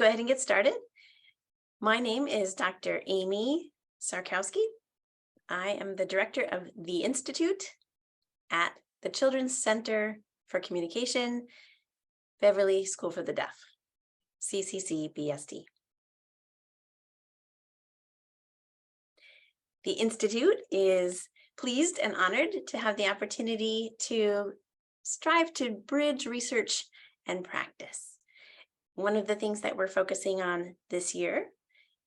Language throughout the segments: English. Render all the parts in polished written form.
go ahead and get started. My name is Dr. Amy Sarkowski. I am the director of the Institute at the Children's Center for Communication, Beverly School for the Deaf, CCC-BSD. The Institute is pleased and honored to have the opportunity to strive to bridge research and practice. One of the things that we're focusing on this year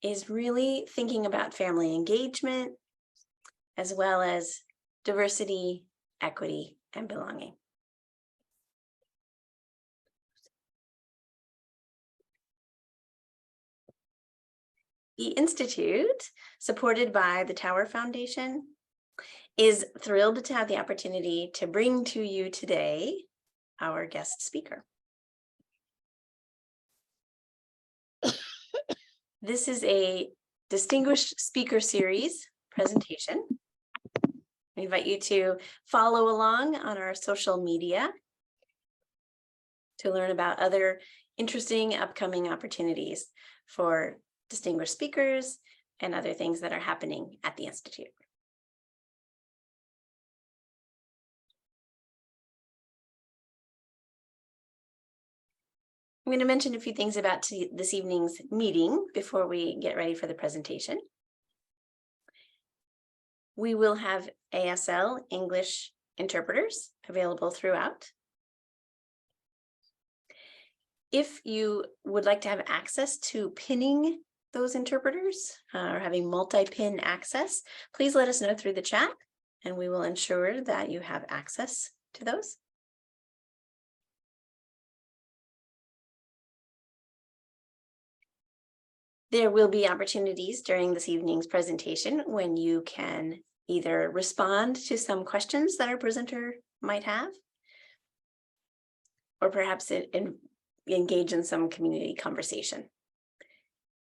is really thinking about family engagement, as well as diversity, equity, and belonging. The Institute, supported by the Tower Foundation, is thrilled to have the opportunity to bring to you today our guest speaker. This is a distinguished speaker series presentation. I invite you to follow along on our social media to learn about other interesting upcoming opportunities for distinguished speakers and other things that are happening at the Institute. I'm going to mention a few things about this evening's meeting before we get ready for the presentation. We will have ASL English interpreters available throughout. If you would like to have access to pinning those interpreters or having multi-pin access, please let us know through the chat and we will ensure that you have access to those. There will be opportunities during this evening's presentation when you can either respond to some questions that our presenter might have, or perhaps engage in some community conversation.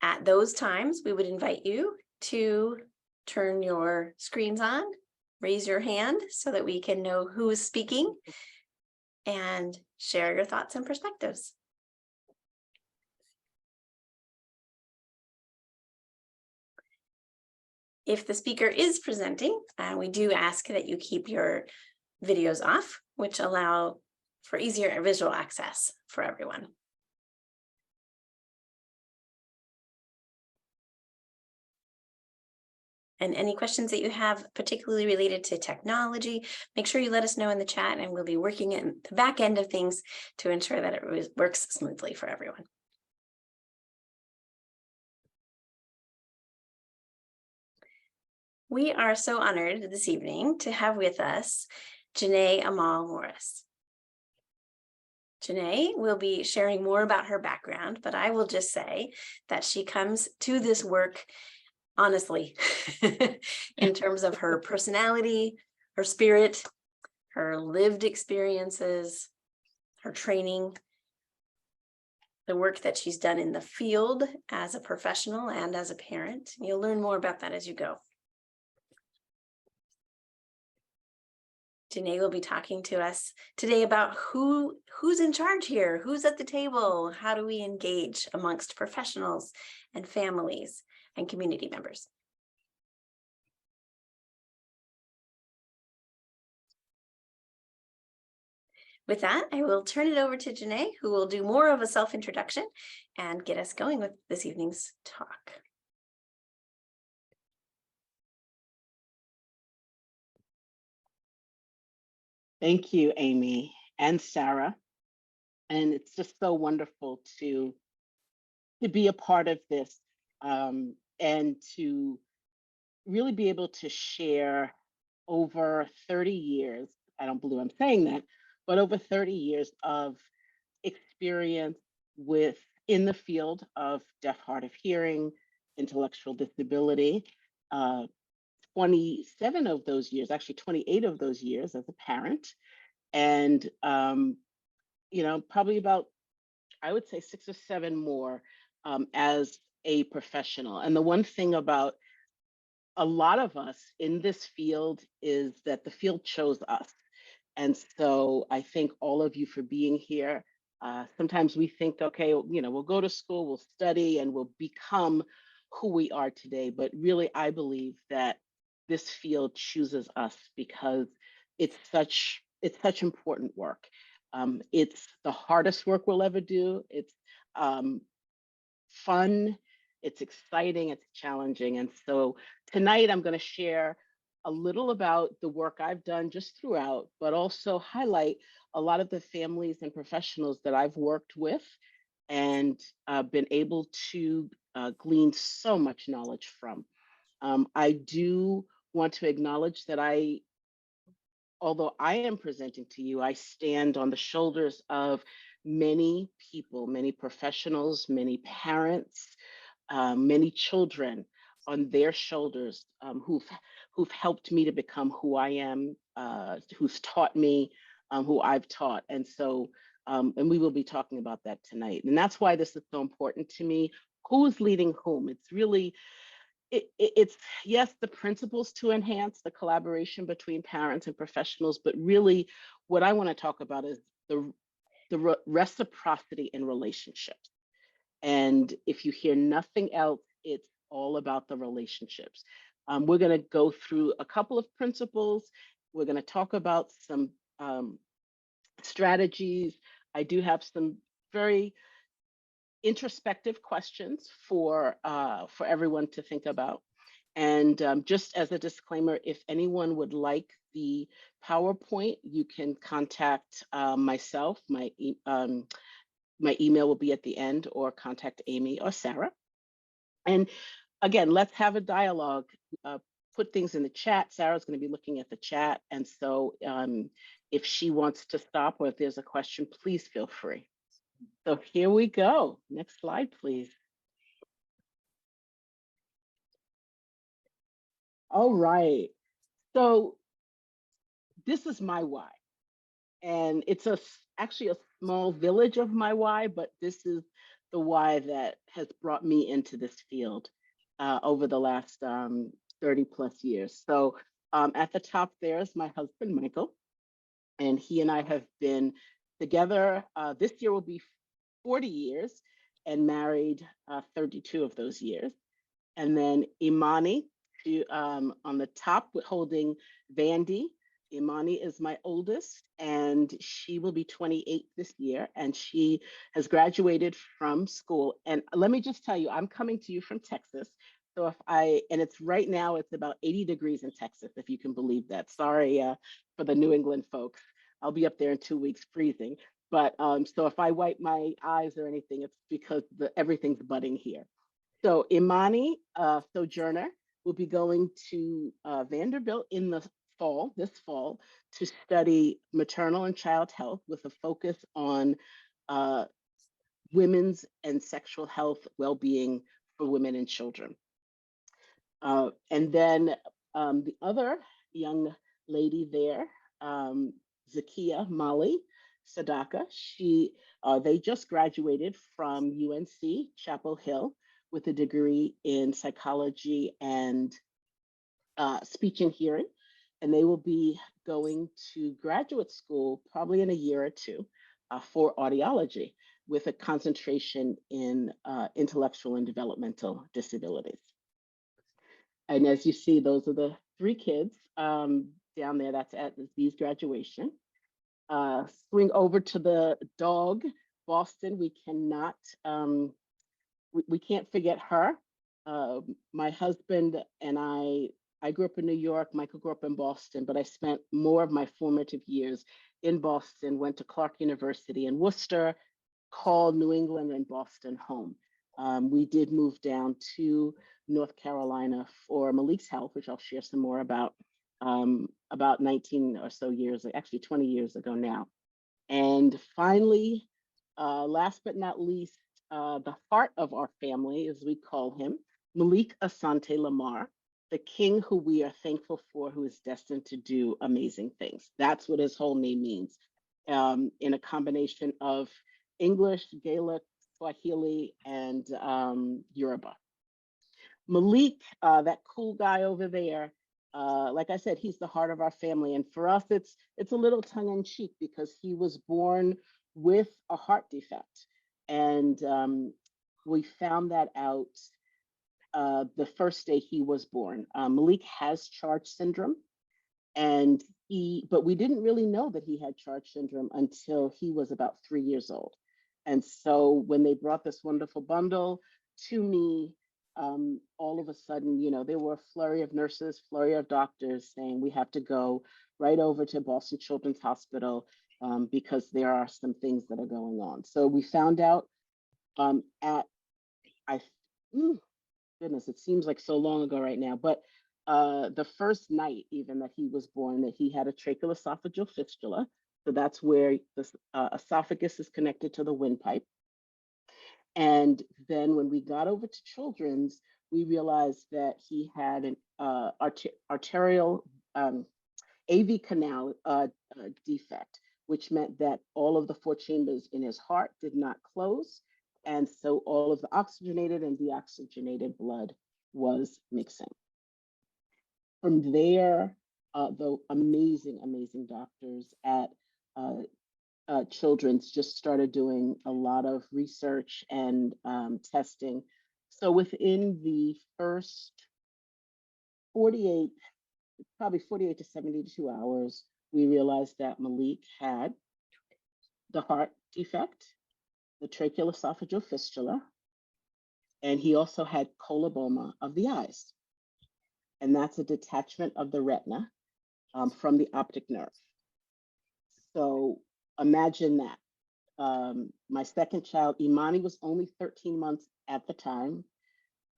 At those times, we would invite you to turn your screens on, raise your hand so that we can know who is speaking, and share your thoughts and perspectives. If the speaker is presenting, we do ask that you keep your videos off, which allow for easier visual access for everyone. And any questions that you have, particularly related to technology, make sure you let us know in the chat, and we'll be working in the back end of things to ensure that it works smoothly for everyone. We are so honored this evening to have with us Djenne-amal Morris. Djenne will be sharing more about her background, but I will just say that she comes to this work honestly in terms of her personality, her spirit, her lived experiences, her training, the work that she's done in the field as a professional and as a parent. You'll learn more about that as you go. Djenne will be talking to us today about who's in charge here, who's at the table, how do we engage amongst professionals and families and community members. With that, I will turn it over to Djenne, who will do more of a self-introduction and get us going with this evening's talk. Thank you, Amy and Sarah. And it's just so wonderful to be a part of this and to really be able to share over 30 years, I don't believe I'm saying that, but over 30 years of experience in the field of deaf, hard of hearing, intellectual disability. 27 of those years, actually 28 of those years as a parent, and probably about, I would say 6 or 7 more as a professional. And the one thing about a lot of us in this field is that the field chose us. And so I thank all of you for being here. Sometimes we think, okay, we'll go to school, we'll study, and we'll become who we are today. But really, I believe that this field chooses us because it's such important work. It's the hardest work we'll ever do. It's um, fun, it's exciting, it's challenging. And so tonight I'm going to share a little about the work I've done just throughout, but also highlight a lot of the families and professionals that I've worked with and been able to glean so much knowledge from. I do want to acknowledge that although I am presenting to you, I stand on the shoulders of many people, many professionals, many parents, many children on their shoulders, who've helped me to become who I am, who's taught me, who I've taught, and so and we will be talking about that tonight, and that's why this is so important to me. Who's leading whom? It's really it's yes, the principles to enhance the collaboration between parents and professionals, but really what I want to talk about is the reciprocity in relationships. And if you hear nothing else, it's all about the relationships. We're going to go through a couple of principles. We're going to talk about some strategies. I do have some very introspective questions for everyone to think about. And just as a disclaimer, if anyone would like the PowerPoint, you can contact myself. My email will be at the end, or contact Amy or Sarah. And again, let's have a dialogue. Put things in the chat. Sarah's going to be looking at the chat. And so if she wants to stop or if there's a question, please feel free. So here we go. Next slide, please. All right. So this is my why. And it's actually a small village of my why, but this is the why that has brought me into this field over the last 30 plus years. So at the top there is my husband, Michael, and he and I have been together. This year will be 40 years, and married 32 of those years. And then Imani on the top, holding Vandy. Imani is my oldest, and she will be 28 this year, and she has graduated from school. And let me just tell you, I'm coming to you from Texas. So and it's right now, it's about 80 degrees in Texas, if you can believe that. Sorry for the New England folks. I'll be up there in 2 weeks freezing. But so if I wipe my eyes or anything, it's because everything's budding here. So Imani, sojourner, will be going to Vanderbilt in this fall, to study maternal and child health with a focus on women's and sexual health well-being for women and children. And then the other young lady there, Zakia Mali Sadaka, they just graduated from UNC Chapel Hill with a degree in psychology and speech and hearing. And they will be going to graduate school probably in a year or two for audiology, with a concentration in intellectual and developmental disabilities. And as you see, those are the 3 kids down there. That's at Z's graduation. Swing over to the dog, Boston. We cannot, we can't forget her. My husband and I grew up in New York. Michael grew up in Boston, but I spent more of my formative years in Boston, went to Clark University in Worcester, called New England and Boston home. We did move down to North Carolina for Malik's health, which I'll share some more about 19 or so years, actually 20 years ago now. And finally, last but not least, the heart of our family, as we call him, Malik Asante Lamar, the king who we are thankful for, who is destined to do amazing things. That's what his whole name means, in a combination of English, Gaelic, Swahili, and Yoruba. Malik, that cool guy over there, like I said, he's the heart of our family. And for us, it's a little tongue in cheek because he was born with a heart defect. And we found that out the first day he was born. Malik has Charge syndrome, and but we didn't really know that he had Charge syndrome until he was about 3 years old. And so when they brought this wonderful bundle to me, all of a sudden, there were a flurry of nurses, flurry of doctors saying we have to go right over to Boston Children's Hospital because there are some things that are going on. So we found out at I goodness, it seems like so long ago right now, but the first night even that he was born, that he had a tracheoesophageal fistula. So that's where the esophagus is connected to the windpipe. And then when we got over to Children's, we realized that he had an arterial AV canal defect, which meant that all of the four chambers in his heart did not close. And so all of the oxygenated and deoxygenated blood was mixing. From there, the amazing, amazing doctors at Children's just started doing a lot of research and testing. So within the first 48, probably 48 to 72 hours, we realized that Malik had the heart defect, the tracheoesophageal fistula, and he also had coloboma of the eyes. And that's a detachment of the retina from the optic nerve. So imagine that. My second child, Imani, was only 13 months at the time.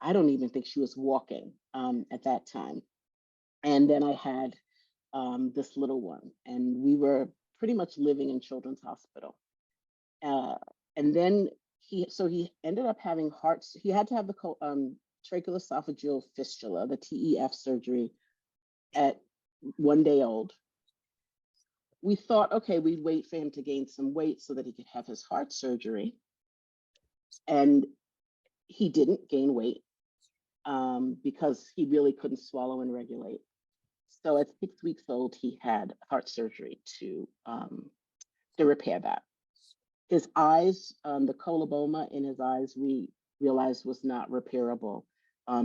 I don't even think she was walking at that time. And then I had this little one, and we were pretty much living in Children's Hospital. And then he ended up having he had to have the tracheoesophageal fistula, the TEF surgery at 1 day old. We thought, okay, we'd wait for him to gain some weight so that he could have his heart surgery. And he didn't gain weight because he really couldn't swallow and regulate. So at 6 weeks old, he had heart surgery to repair that. His eyes, the coloboma in his eyes, we realized was not repairable.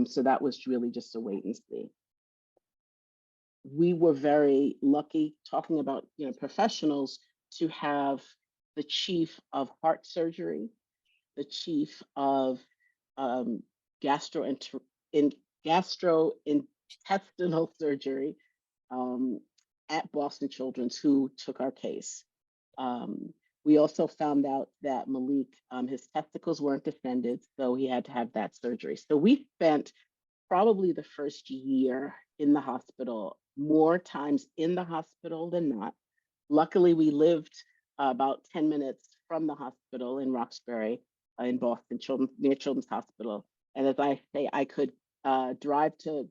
So that was really just a wait and see. We were very lucky, talking about professionals, to have the chief of heart surgery, the chief of gastrointestinal surgery at Boston Children's, who took our case. We also found out that Malik, his testicles weren't defended, so he had to have that surgery. So we spent probably the first year in the hospital, more times in the hospital than not. Luckily, we lived about 10 minutes from the hospital in Roxbury, in Boston, near Children's Hospital. And as I say, I could drive to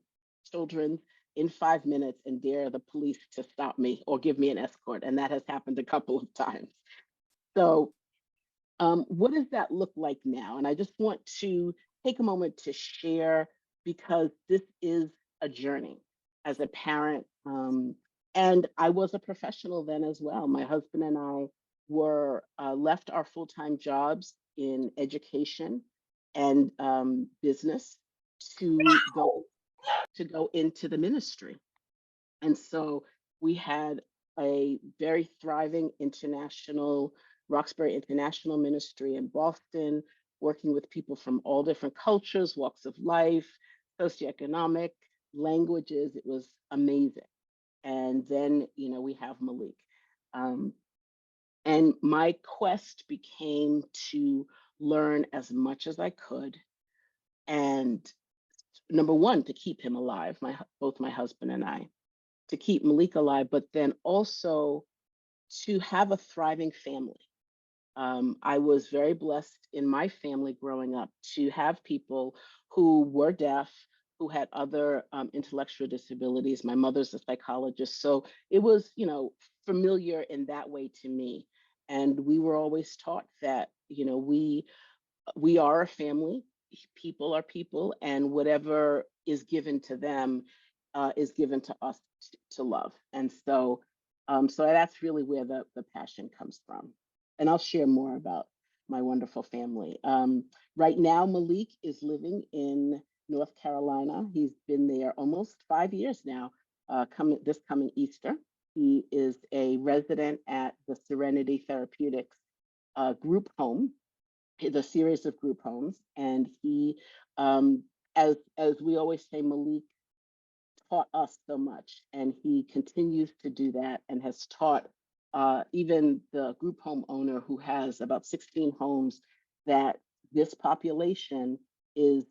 Children's in 5 minutes and dare the police to stop me or give me an escort. And that has happened a couple of times. So what does that look like now? And I just want to take a moment to share, because this is a journey as a parent. And I was a professional then as well. My husband and I were left our full-time jobs in education and business to go into the ministry. And so we had a very thriving Roxbury International Ministry in Boston, working with people from all different cultures, walks of life, socioeconomic, languages. It was amazing. And then, we have Malik. And my quest became to learn as much as I could. And number one, to keep him alive, both my husband and I, to keep Malik alive, but then also to have a thriving family. I was very blessed in my family growing up to have people who were deaf, who had other intellectual disabilities. My mother's a psychologist, so it was, familiar in that way to me. And we were always taught that, we are a family, people are people, and whatever is given to them is given to us to love. And so, so that's really where the passion comes from. And I'll share more about my wonderful family. Right now, Malik is living in North Carolina. He's been there almost 5 years now, coming Easter. He is a resident at the Serenity Therapeutics group home, the series of group homes. And he, as we always say, Malik taught us so much, and he continues to do that and has taught even the group home owner who has about 16 homes that this population is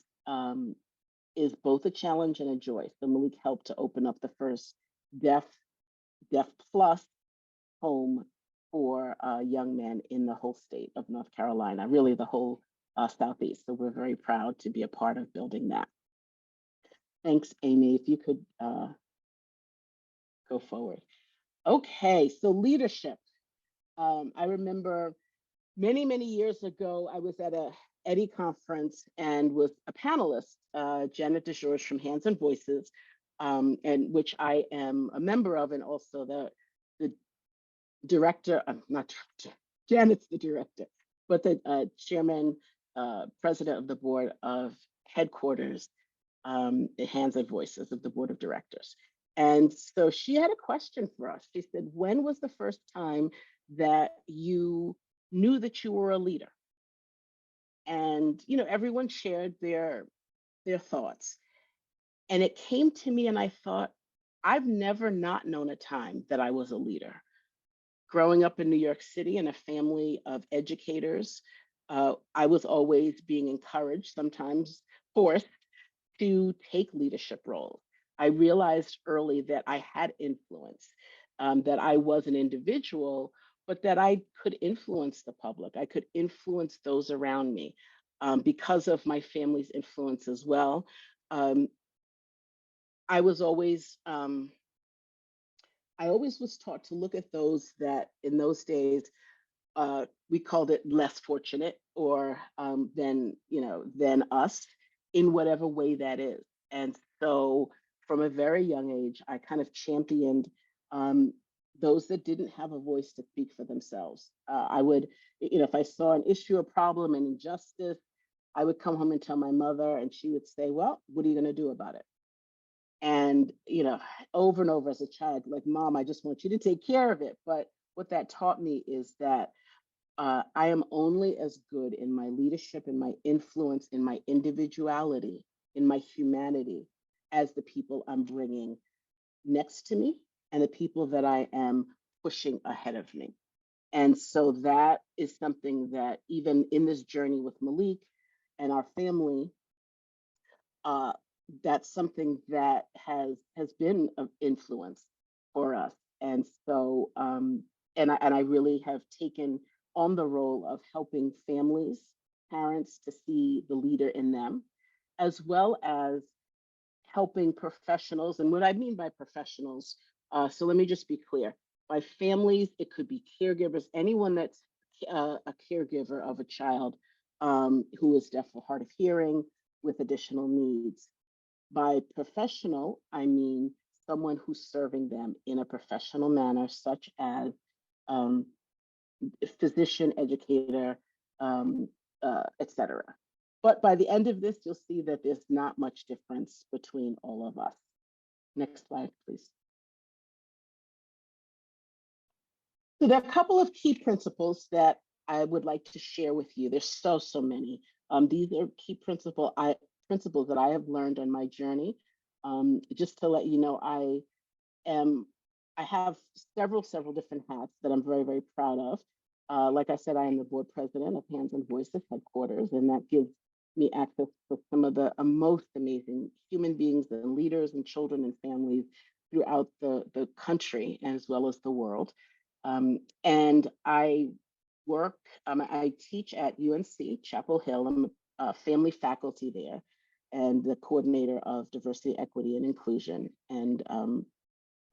both a challenge and a joy. So Malik helped to open up the first deaf plus home for young men in the whole state of North Carolina, really the whole Southeast. So we're very proud to be a part of building that. Thanks, Amy. If you could go forward. Okay, so leadership. I remember many years ago, I was at a Eddie conference and was a panelist, Janet DeJourge from Hands and Voices, and which I am a member of, and also the director, not director, Janet's the director, but the chairman, president of the board of headquarters, the Hands and Voices of the board of directors. And so she had a question for us. She said, when was the first time that you knew that you were a leader? And, you know, everyone shared their thoughts. And it came to me and I thought, I've never not known a time that I was a leader. Growing up in New York City in a family of educators, I was always being encouraged, sometimes forced, to take leadership roles. I realized early that I had influence, that I was an individual, but that I could influence the public. I could influence those around me because of my family's influence as well. I was always, I always was taught to look at those that in those days, we called it less fortunate or than us in whatever way that is. And so from a very young age, I kind of championed those that didn't have a voice to speak for themselves. I would, if I saw an issue, a problem, an injustice, I would come home and tell my mother, and she would say, well, what are you going to do about it? And, over and over as a child, like, Mom, I just want you to take care of it. But what that taught me is that I am only as good in my leadership, in my influence, in my individuality, in my humanity, as the people I'm bringing next to me and the people that I am pushing ahead of me. And so that is something that even in this journey with Malik and our family, that's something that has been of influence for us. And so, and I really have taken on the role of helping families, parents to see the leader in them, as well as helping professionals. And what I mean by professionals, so let me just be clear. By families, it could be caregivers, anyone that's a caregiver of a child who is deaf or hard of hearing with additional needs. By professional, I mean someone who's serving them in a professional manner, such as physician, educator, etc. But by the end of this, you'll see that there's not much difference between all of us. Next slide, please. So there are a couple of key principles that I would like to share with you. There's so many. These are key principles that I have learned on my journey. Just to let you know, I have several different hats that I'm very proud of. Like I said, I am the board president of Hands and Voices headquarters, and that gives me access to some of the most amazing human beings and leaders and children and families throughout the country as well as the world. And I teach at UNC Chapel Hill. I'm a family faculty there and the coordinator of diversity, equity, and inclusion. And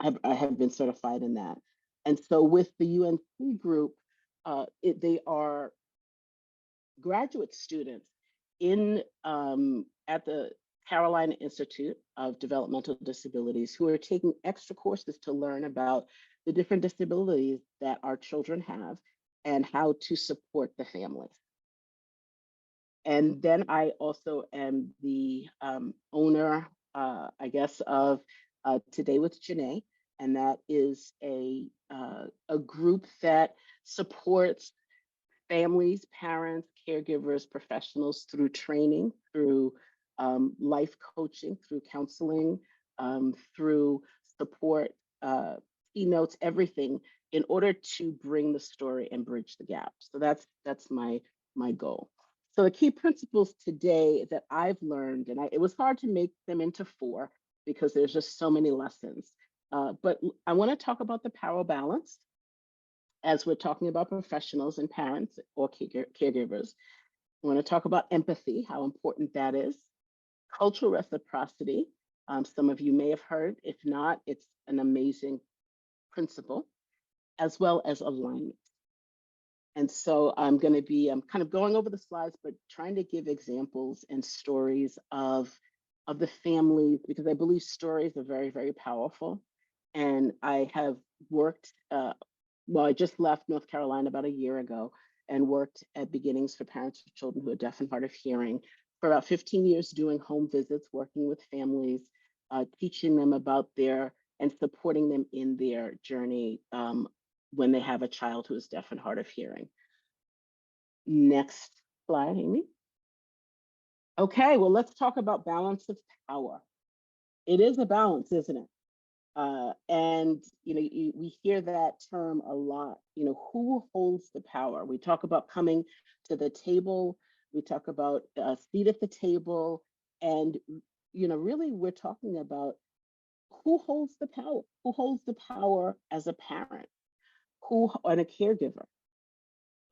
I have been certified in that. And so with the UNC group, they are graduate students in at the Carolina Institute of Developmental Disabilities, who are taking extra courses to learn about the different disabilities that our children have and how to support the families. And then I also am the owner, I guess, of Today with Djenne, and that is a group that supports families, parents, caregivers, professionals through training, through life coaching, through counseling, through support, keynotes, everything, in order to bring the story and bridge the gap. So that's my goal. So the key principles today that I've learned, and it was hard to make them into 4 because there's just so many lessons. But I want to talk about the power balance as we're talking about professionals and parents or caregivers. I want to talk about empathy, how important that is, cultural reciprocity. Some of you may have heard. If not, it's an amazing principle, as well as alignment. And so I'm going to be kind of going over the slides, but trying to give examples and stories of the families, because I believe stories are very, very powerful. And I have worked, I just left North Carolina about a year ago and worked at Beginnings for Parents of Children who are deaf and hard of hearing for about 15 years, doing home visits, working with families, teaching them about and supporting them in their journey when they have a child who is deaf and hard of hearing. Next slide, Amy. Okay, well, let's talk about balance of power. It is a balance, isn't it? And we hear that term a lot. Who holds the power? We talk about coming to the table. We talk about a seat at the table, and really, we're talking about who holds the power. Who holds the power as a parent? And a caregiver?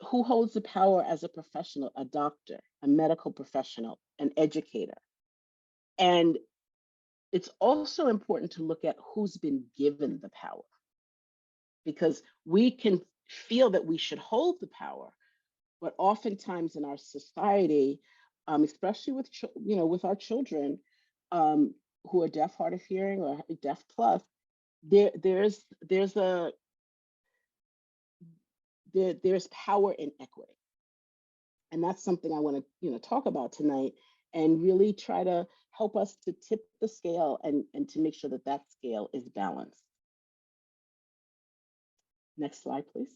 Who holds the power as a professional, a doctor, a medical professional, an educator? And it's also important to look at who's been given the power, because we can feel that we should hold the power, but oftentimes in our society, especially with our children who are deaf, hard of hearing, or deaf plus, there's power in equity, and that's something I want to talk about tonight, and really try to help us to tip the scale and to make sure that that scale is balanced. Next slide, please.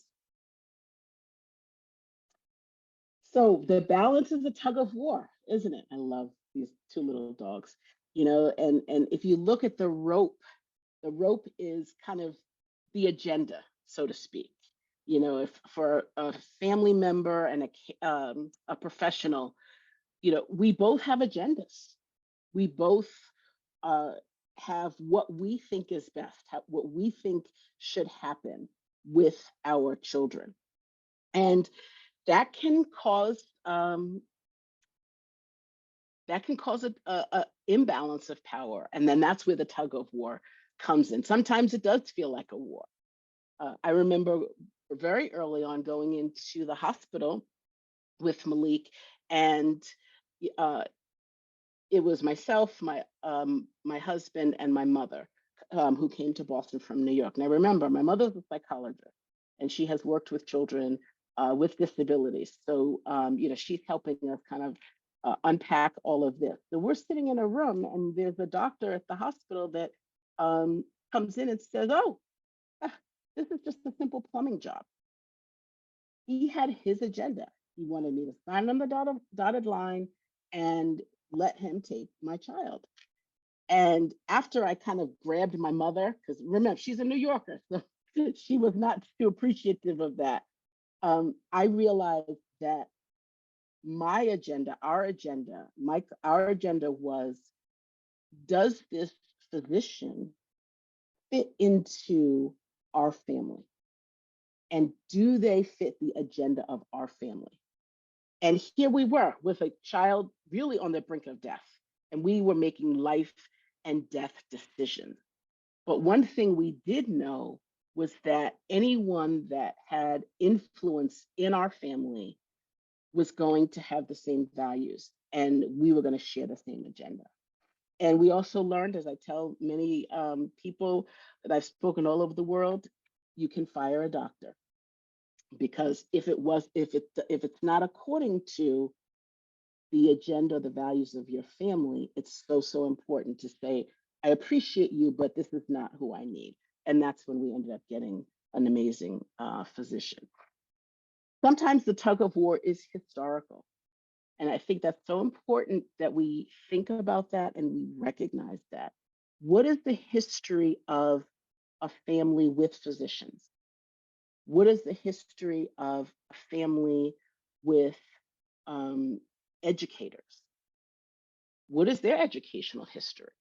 So the balance is a tug of war, isn't it? I love these 2 little dogs, and if you look at the rope is kind of the agenda, so to speak. If for a family member and a professional, we both have agendas. We both have what we think is best, what we think should happen with our children. And that can cause a imbalance of power. And then that's where the tug of war comes in. Sometimes it does feel like a war. I remember very early on going into the hospital with Malik, and it was myself, my husband, and my mother who came to Boston from New York. And I remember my mother's a psychologist, and she has worked with children with disabilities. So she's helping us kind of unpack all of this. So we're sitting in a room, and there's a doctor at the hospital that comes in and says, "Oh, this is just a simple plumbing job." He had his agenda. He wanted me to sign on the dotted line and let him take my child. And after I kind of grabbed my mother, because remember, she's a New Yorker, so she was not too appreciative of that. I realized that my agenda, our agenda was, does this physician fit into our family? And do they fit the agenda of our family? And here we were with a child really on the brink of death, and we were making life and death decisions. But one thing we did know was that anyone that had influence in our family was going to have the same values, and we were going to share the same agenda. And we also learned, as I tell many people that I've spoken all over the world, you can fire a doctor, because if it's not according to the agenda or the values of your family, it's so important to say, I appreciate you, but this is not who I need. And that's when we ended up getting an amazing physician. Sometimes the tug of war is historical. And I think that's so important that we think about that and we recognize that. What is the history of a family with physicians? What is the history of a family with educators? What is their educational history?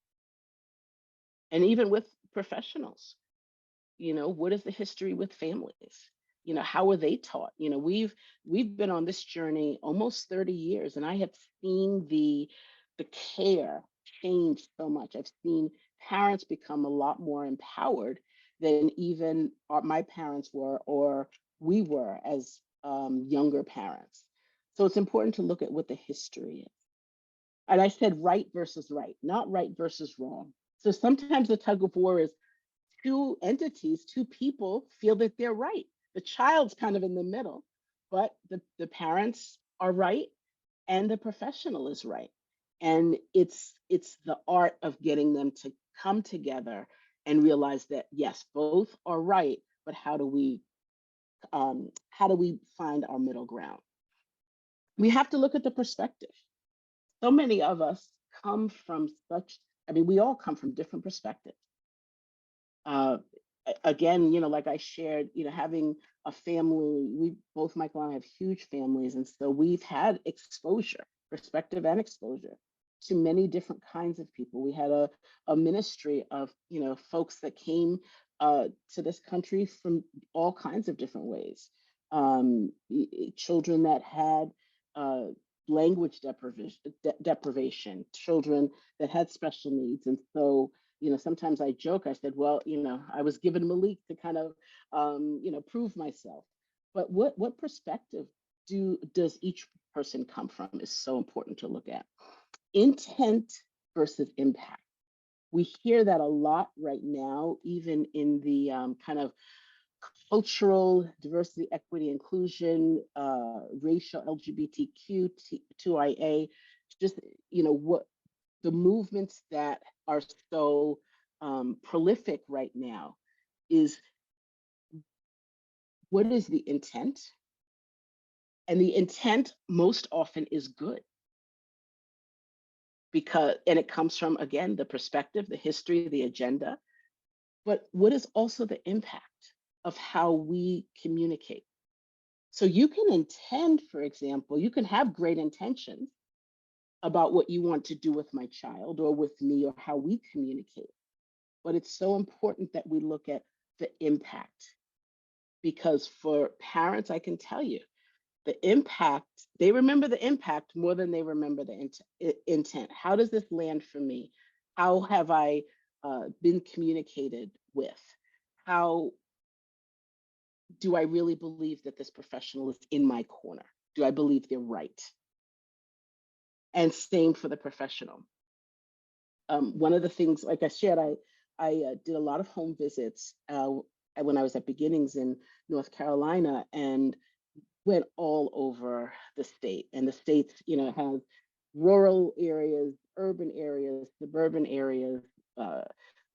And even with professionals, what is the history with families? How are they taught? We've been on this journey almost 30 years, and I have seen the care change so much. I've seen parents become a lot more empowered than even my parents were, or we were as younger parents. So it's important to look at what the history is. And I said right versus right, not right versus wrong. So sometimes the tug of war is two entities, two people feel that they're right. The child's kind of in the middle, but the parents are right and the professional is right. And it's the art of getting them to come together and realize that yes, both are right, but how do we find our middle ground? We have to look at the perspective. So many of us come from we all come from different perspectives. Uh, Again, like I shared, having a family, we both, Michael and I, have huge families. And so we've had exposure, perspective and exposure to many different kinds of people. We had a ministry of, folks that came to this country from all kinds of different ways. Children that had language deprivation, children that had special needs. And so sometimes I joke, I said, well, I was given Malik to kind of, prove myself. But what perspective does each person come from is so important to look at. Intent versus impact. We hear that a lot right now, even in the kind of cultural diversity, equity, inclusion, racial, LGBTQ, 2IA, just, what the movements that are so prolific right now is, what is the intent? And the intent most often is good, and it comes from, again, the perspective, the history, the agenda, but what is also the impact of how we communicate? So you can intend, for example, you can have great intentions about what you want to do with my child or with me or how we communicate. But it's so important that we look at the impact, because for parents, I can tell you, the impact, they remember the impact more than they remember the intent. How does this land for me? How have I been communicated with? How do I really believe that this professional is in my corner? Do I believe they're right? And same for the professional. One of the things, like I shared, I did a lot of home visits when I was at Beginnings in North Carolina, and went all over the state. And the states, has rural areas, urban areas, suburban areas, a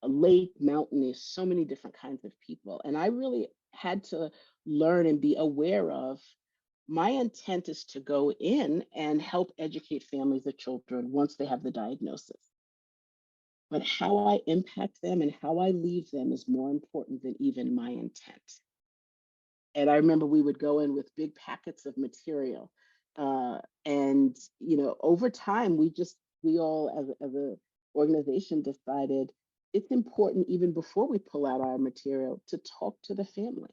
lake, mountainous, so many different kinds of people. And I really had to learn and be aware of, my intent is to go in and help educate families of children once they have the diagnosis. But how I impact them and how I leave them is more important than even my intent. And I remember we would go in with big packets of material. And, over time, we all as a organization decided it's important, even before we pull out our material, to talk to the family.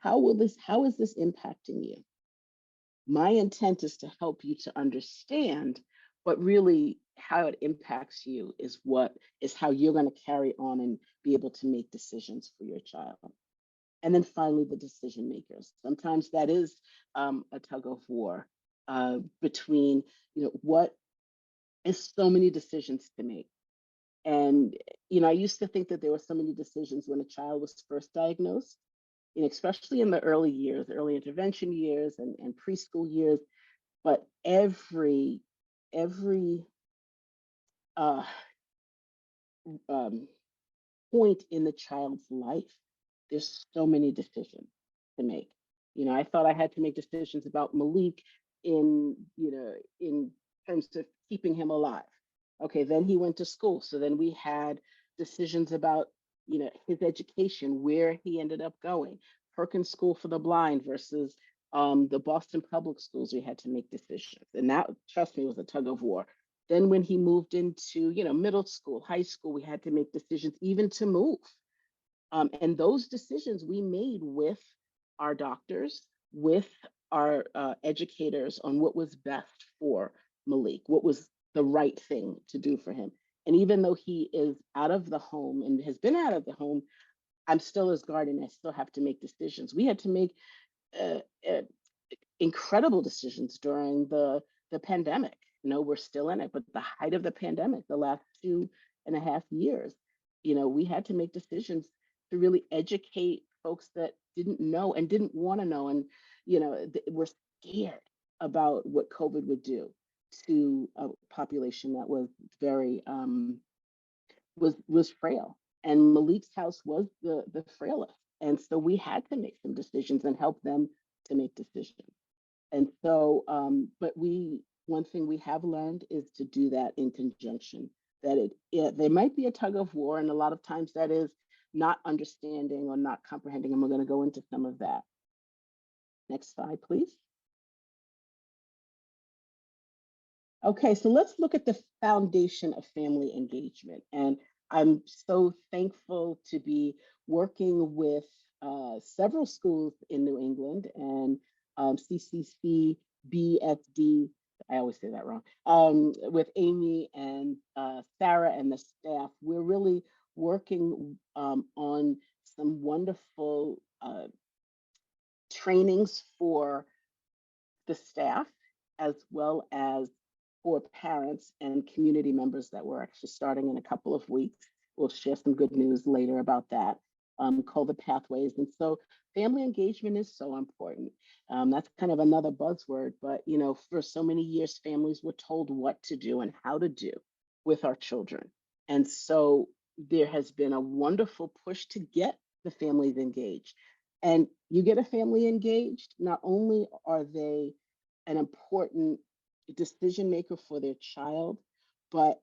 How is this impacting you? My intent is to help you to understand, but really how it impacts you is how you're going to carry on and be able to make decisions for your child. And then finally, the decision makers. Sometimes that is a tug of war between, what is so many decisions to make. And, I used to think that there were so many decisions when a child was first diagnosed, especially in the early years, early intervention years and preschool years. But every uh, um, point in the child's life, there's so many decisions to make. I thought I had to make decisions about Malik in terms of keeping him alive. Okay, then he went to school. So then we had decisions about, his education, where he ended up going. Perkins School for the Blind versus the Boston Public Schools, we had to make decisions. And that, trust me, was a tug of war. Then when he moved into, middle school, high school, we had to make decisions even to move. And those decisions we made with our doctors, with our educators on what was best for Malik, what was the right thing to do for him. And even though he is out of the home and has been out of the home, I'm still his guardian. I still have to make decisions. We had to make uh, uh, incredible decisions during the pandemic. We're still in it, but the height of the pandemic, the last 2.5 years, we had to make decisions to really educate folks that didn't know and didn't want to know, and were scared about what COVID would do to a population that was very was frail. And Malik's house was the frailest, and so we had to make some decisions and help them to make decisions. And so, but one thing we have learned is to do that in conjunction. That there might be a tug of war, and a lot of times that is not understanding or not comprehending. And we're going to go into some of that. Next slide, please. Okay, so let's look at the foundation of family engagement. And I'm so thankful to be working with several schools in New England and CCC, BSD, I always say that wrong, with Amy and Sarah and the staff. We're really working on some wonderful trainings for the staff, as well as for parents and community members that we're actually starting in a couple of weeks. We'll share some good news later about that, called the Pathways. And so family engagement is so important. That's kind of another buzzword, but for so many years, families were told what to do and how to do with our children. And so there has been a wonderful push to get the families engaged. And you get a family engaged, not only are they an important decision maker for their child, but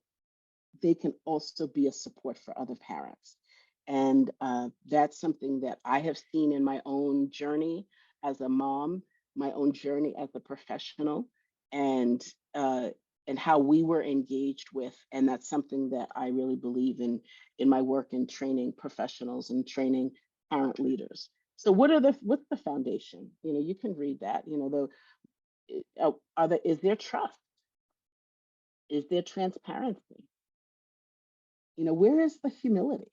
they can also be a support for other parents. And that's something that I have seen in my own journey as a mom, my own journey as a professional, and how we were engaged with. And that's something that I really believe in my work in training professionals and training parent leaders. So what's the foundation? You can read that. Is there trust? Is there transparency? Where is the humility?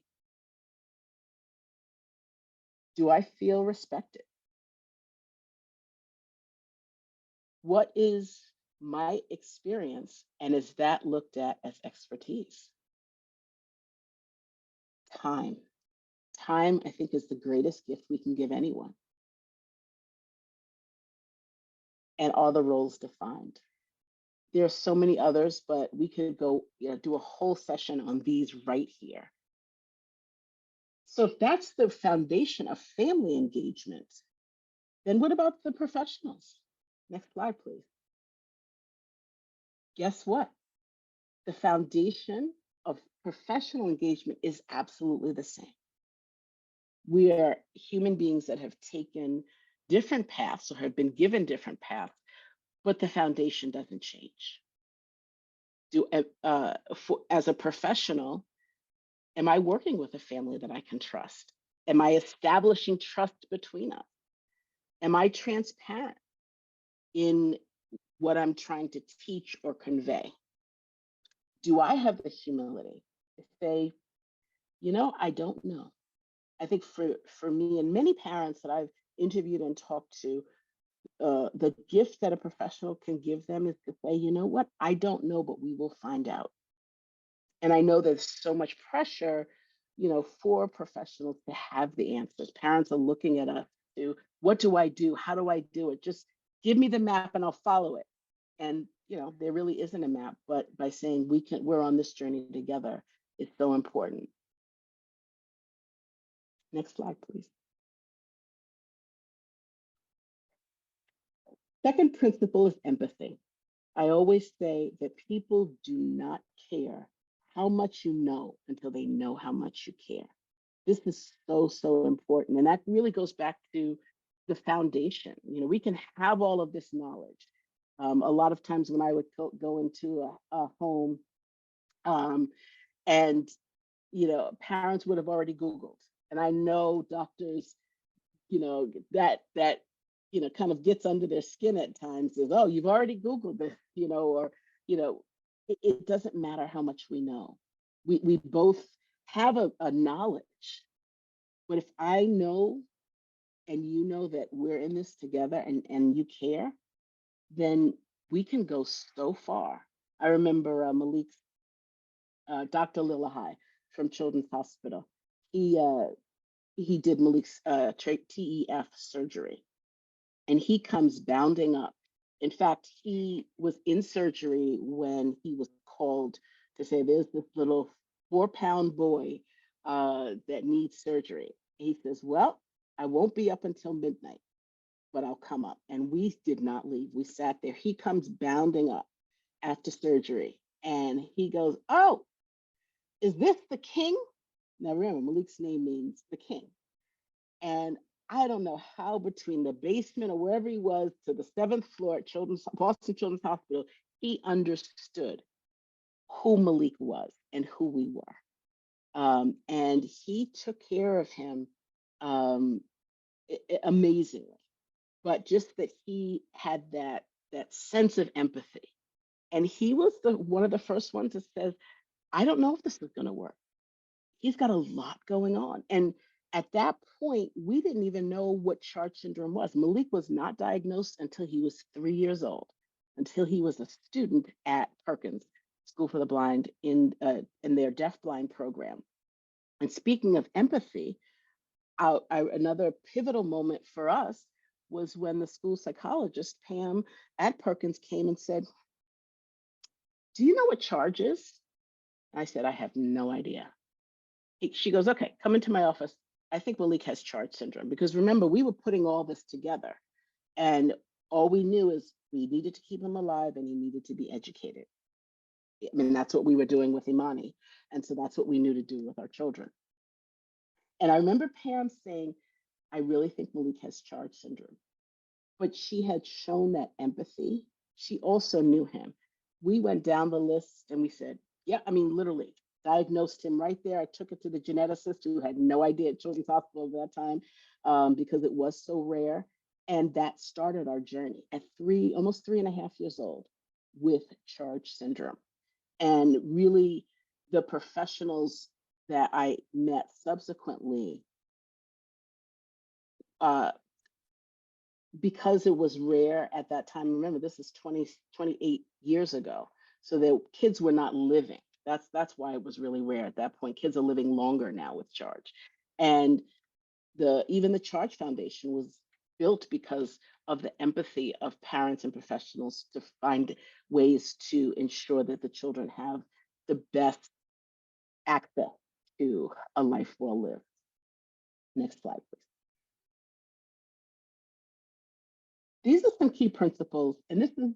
Do I feel respected? What is my experience, and is that looked at as expertise? Time. Time, I think, is the greatest gift we can give anyone. And are the roles defined? There are so many others, but we could go do a whole session on these right here. So if that's the foundation of family engagement, then what about the professionals? Next slide, please. Guess what? The foundation of professional engagement is absolutely the same. We are human beings that have taken different paths or have been given different paths, but the foundation doesn't change. As a professional, am I working with a family that I can trust? Am I establishing trust between us? Am I transparent in what I'm trying to teach or convey? Do I have the humility to say, I don't know? I think for me and many parents that I've interviewed and talked to, the gift that a professional can give them is to say, you know what, I don't know, but we will find out. And I know there's so much pressure, for professionals to have the answers. Parents are looking at us to, what do I do? How do I do it? Just give me the map and I'll follow it. And, there really isn't a map, but by saying we're on this journey together is so important. Next slide, please. Second principle is empathy. I always say that people do not care how much you know until they know how much you care. This is so, so important. And that really goes back to the foundation. We can have all of this knowledge. A lot of times when I would go into a home, and parents would have already Googled. And I know doctors, that kind of gets under their skin at times, is, oh, you've already Googled this, or it doesn't matter how much we know. We both have a knowledge, but if I know and you know that we're in this together, and you care, then we can go so far. I remember Malik's Dr. Lillahai from Children's Hospital. He did Malik's TEF surgery, and he comes bounding up. In fact, he was in surgery when he was called to say, there's this little 4-pound boy that needs surgery. He says, well, I won't be up until midnight, but I'll come up. And we did not leave. We sat there. He comes bounding up after surgery, and he goes, oh, is this the king? Now remember, Malik's name means the king. And I don't know how, between the basement or wherever he was to the 7th floor at Boston Children's Hospital, he understood who Malik was and who we were. And he took care of him amazingly. But just that he had that sense of empathy. And he was one of the first ones that says, I don't know if this is going to work. He's got a lot going on. And at that point, we didn't even know what Church syndrome was. Malik was not diagnosed until he was 3 years old, until he was a student at Perkins School for the Blind in their deaf-blind program. And speaking of empathy, another pivotal moment for us was when the school psychologist, Pam, at Perkins came and said, do you know what charge is? I said, I have no idea. She goes, okay, come into my office. I think Malik has Church syndrome. Because remember, we were putting all this together, and all we knew is we needed to keep him alive and he needed to be educated. I mean, that's what we were doing with Imani. And so that's what we knew to do with our children. And I remember Pam saying, I really think Malik has Church syndrome. But she had shown that empathy. She also knew him. We went down the list and we said, yeah, I mean, literally diagnosed him right there. I took it to the geneticist, who had no idea at Children's Hospital at that time, because it was so rare. And that started our journey at almost 3.5 years old, with Church syndrome. And really, the professionals that I met subsequently, because it was rare at that time, remember, this is 28 years ago. So the kids were not living. That's why it was really rare at that point. Kids are living longer now with Church. And even the Church Foundation was built because of the empathy of parents and professionals to find ways to ensure that the children have the best access to a life well lived. Next slide, please. These are some key principles, and this is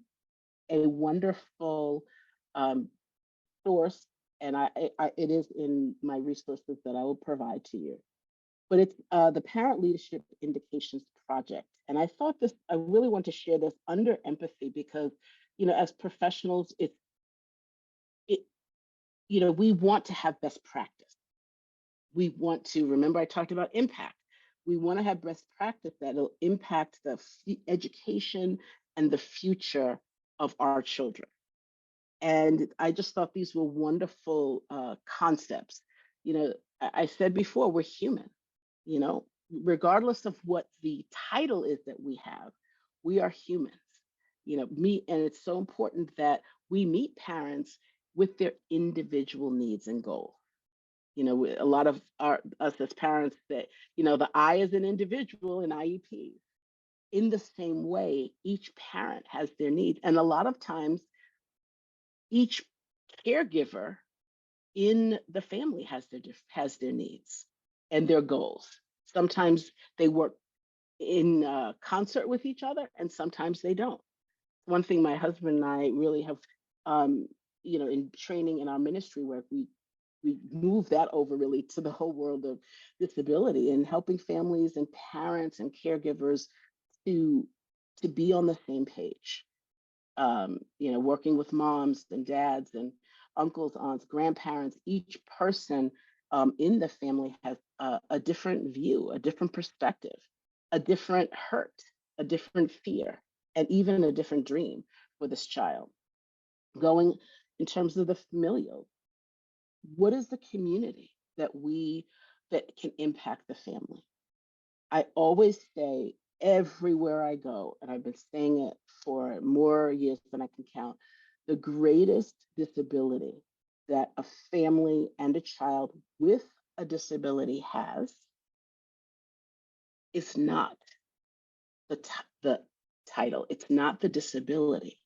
a wonderful source, and it is in my resources that I will provide to you. But it's the Parent Leadership Indications Project. And I really want to share this under empathy because, as professionals, we want to have best practice. We want to, remember I talked about impact. We want to have best practice that'll impact the education and the future of our children. And I just thought these were wonderful concepts. I said before, we're human, regardless of what the title is that we have, we are humans. And it's so important that we meet parents with their individual needs and goals. A lot of us as parents that, the I is an individual in IEPs. In the same way, each parent has their needs. And a lot of times, each caregiver in the family has their needs and their goals. Sometimes they work in concert with each other, and sometimes they don't. One thing my husband and I really have, um, in training in our ministry work, we move that over really to the whole world of disability and helping families and parents and caregivers to be on the same page. Working with moms and dads and uncles, aunts, grandparents, each person in the family has a different view, a different perspective, a different hurt, a different fear, and even a different dream for this child. Going in terms of the familial, what is the community that can impact the family? I always say everywhere I go, and I've been saying it for more years than I can count, the greatest disability that a family and a child with a disability has is not the title, it's not the disability,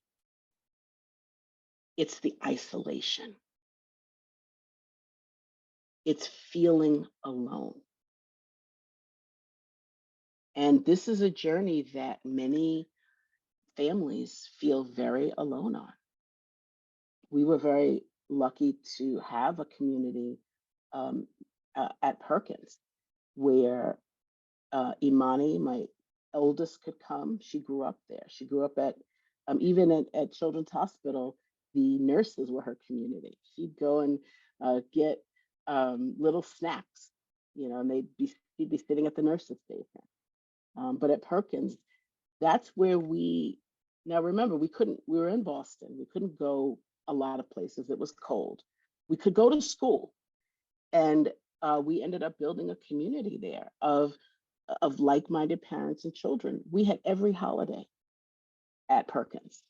it's the isolation. It's feeling alone. And this is a journey that many families feel very alone on. We were very lucky to have a community at Perkins where Imani, my oldest, could come. She grew up there. She grew up even at Children's Hospital, the nurses were her community. She'd go and get little snacks, and she'd be sitting at the nurses' station. But at Perkins, that's where now remember, we were in Boston. We couldn't go a lot of places. It was cold. We could go to school. And we ended up building a community there of like-minded parents and children. We had every holiday at Perkins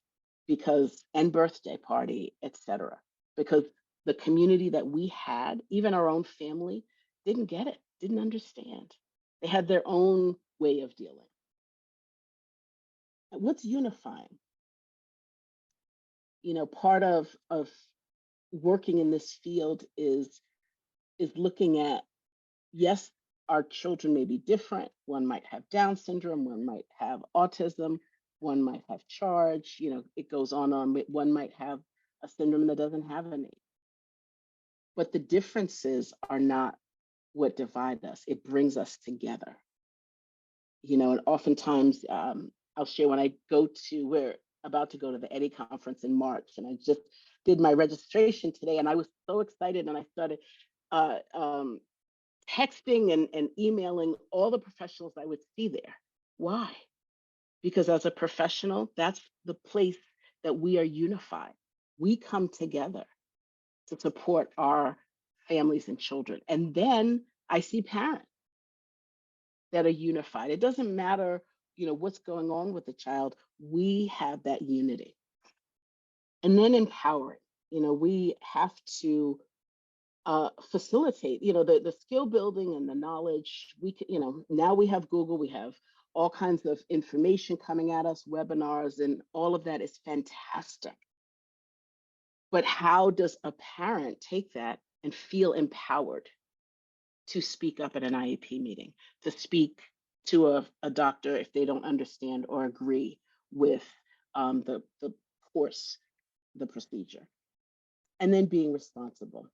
and birthday party, etc. Because the community that we had, even our own family, didn't get it, didn't understand. They had their own way of dealing. What's unifying? Part of working in this field is looking at, yes, our children may be different. One might have Down syndrome, one might have autism, one might have charge, it goes on. One might have a syndrome that doesn't have a name. But the differences are not what divide us. It brings us together. And oftentimes I'll share when we're about to go to the Eddie conference in March, and I just did my registration today, and I was so excited, and I started texting and emailing all the professionals I would see there. Why? Because as a professional, that's the place that we are unified. We come together to support our families and children. And then I see parents that are unified. It doesn't matter, what's going on with the child. We have that unity. And then empowering. We have to facilitate, the skill building and the knowledge. Now we have Google, we have all kinds of information coming at us, webinars, and all of that is fantastic. But how does a parent take that and feel empowered to speak up at an IEP meeting, to speak to a doctor if they don't understand or agree with the course, the procedure? And then being responsible.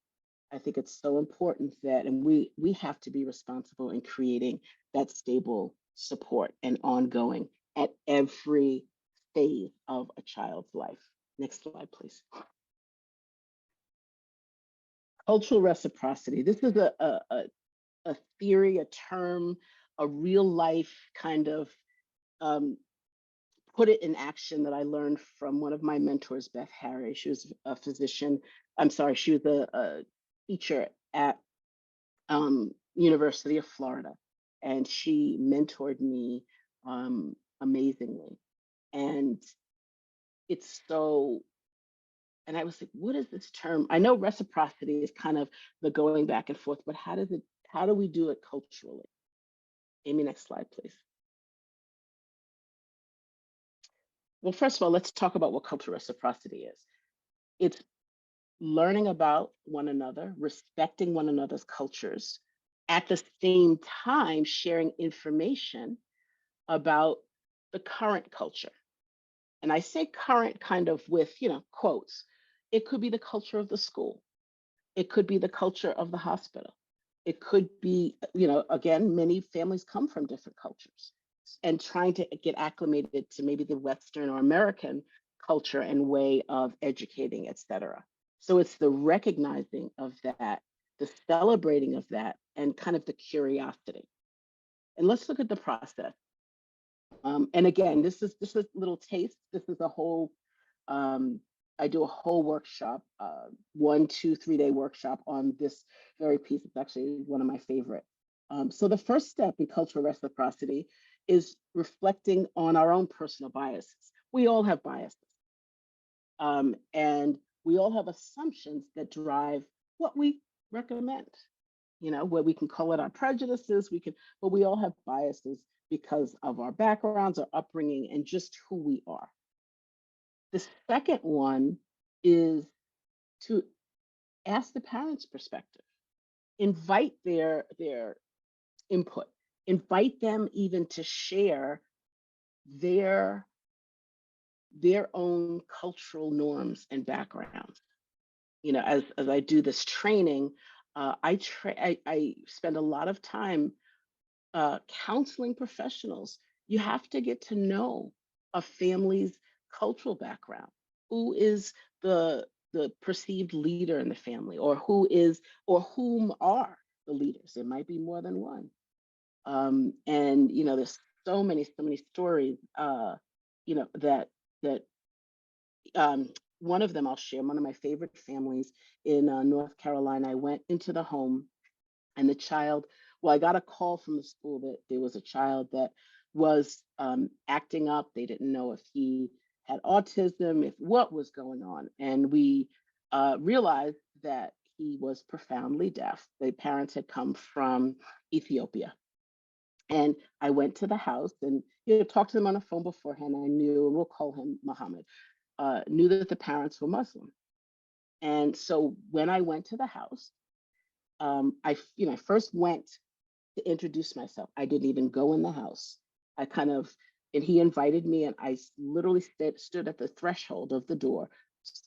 I think it's so important that, and we have to be responsible in creating that stable support and ongoing at every phase of a child's life. Next slide, please. Cultural reciprocity. This is a theory, a term, a real life kind of put it in action that I learned from one of my mentors, Beth Harry. She was a physician. She was a teacher at University of Florida, and she mentored me amazingly. And it's so And I was like, what is this term? I know reciprocity is kind of the going back and forth, but how do we do it culturally? Amy, next slide, please. Well, first of all, let's talk about what cultural reciprocity is. It's learning about one another, respecting one another's cultures, at the same time sharing information about the current culture. And I say current kind of with, quotes. It could be the culture of the school. It could be the culture of the hospital. It could be, again, many families come from different cultures and trying to get acclimated to maybe the Western or American culture and way of educating, et cetera. So it's the recognizing of that, the celebrating of that, and kind of the curiosity. And let's look at the process. And again, this is a little taste. This is a whole. I do a whole workshop, 1, 2, 3 day workshop on this very piece. It's actually one of my favorite. So the first step in cultural reciprocity is reflecting on our own personal biases. We all have biases, and we all have assumptions that drive what we recommend. Where we can call it our prejudices, but we all have biases because of our backgrounds, our upbringing, and just who we are. The second one is to ask the parents' perspective, invite their input, invite them even to share their own cultural norms and backgrounds. As I do this training, I spend a lot of time counseling professionals. You have to get to know a family's cultural background. Who is the perceived leader in the family, or whom are the leaders? It might be more than one. And there's so many stories. That one of them I'll share. One of my favorite families in North Carolina. I went into the home, and the child, well, I got a call from the school that there was a child that was acting up. They didn't know if he had autism, if what was going on. And we realized that he was profoundly deaf. The parents had come from Ethiopia. And I went to the house and talked to them on the phone beforehand. I knew, and we'll call him Muhammad, knew that the parents were Muslim. And so when I went to the house, I first went to introduce myself. I didn't even go in the house. And he invited me, and I literally stood at the threshold of the door,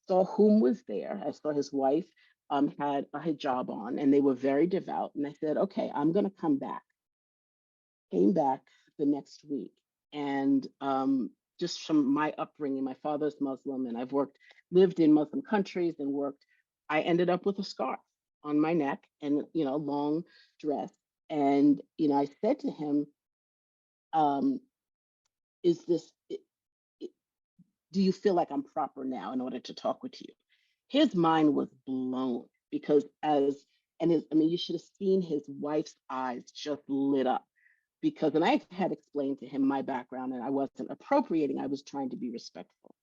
saw whom was there. I saw his wife had a hijab on, and they were very devout. And I said, okay, I'm going to come back. Came back the next week. And just from my upbringing, my father's Muslim, and I've lived in Muslim countries and worked, I ended up with a scarf on my neck and, a long dress. And, I said to him, is this, do you feel like I'm proper now in order to talk with you? His mind was blown because you should have seen his wife's eyes just lit up and I had explained to him my background, and I wasn't appropriating, I was trying to be respectful.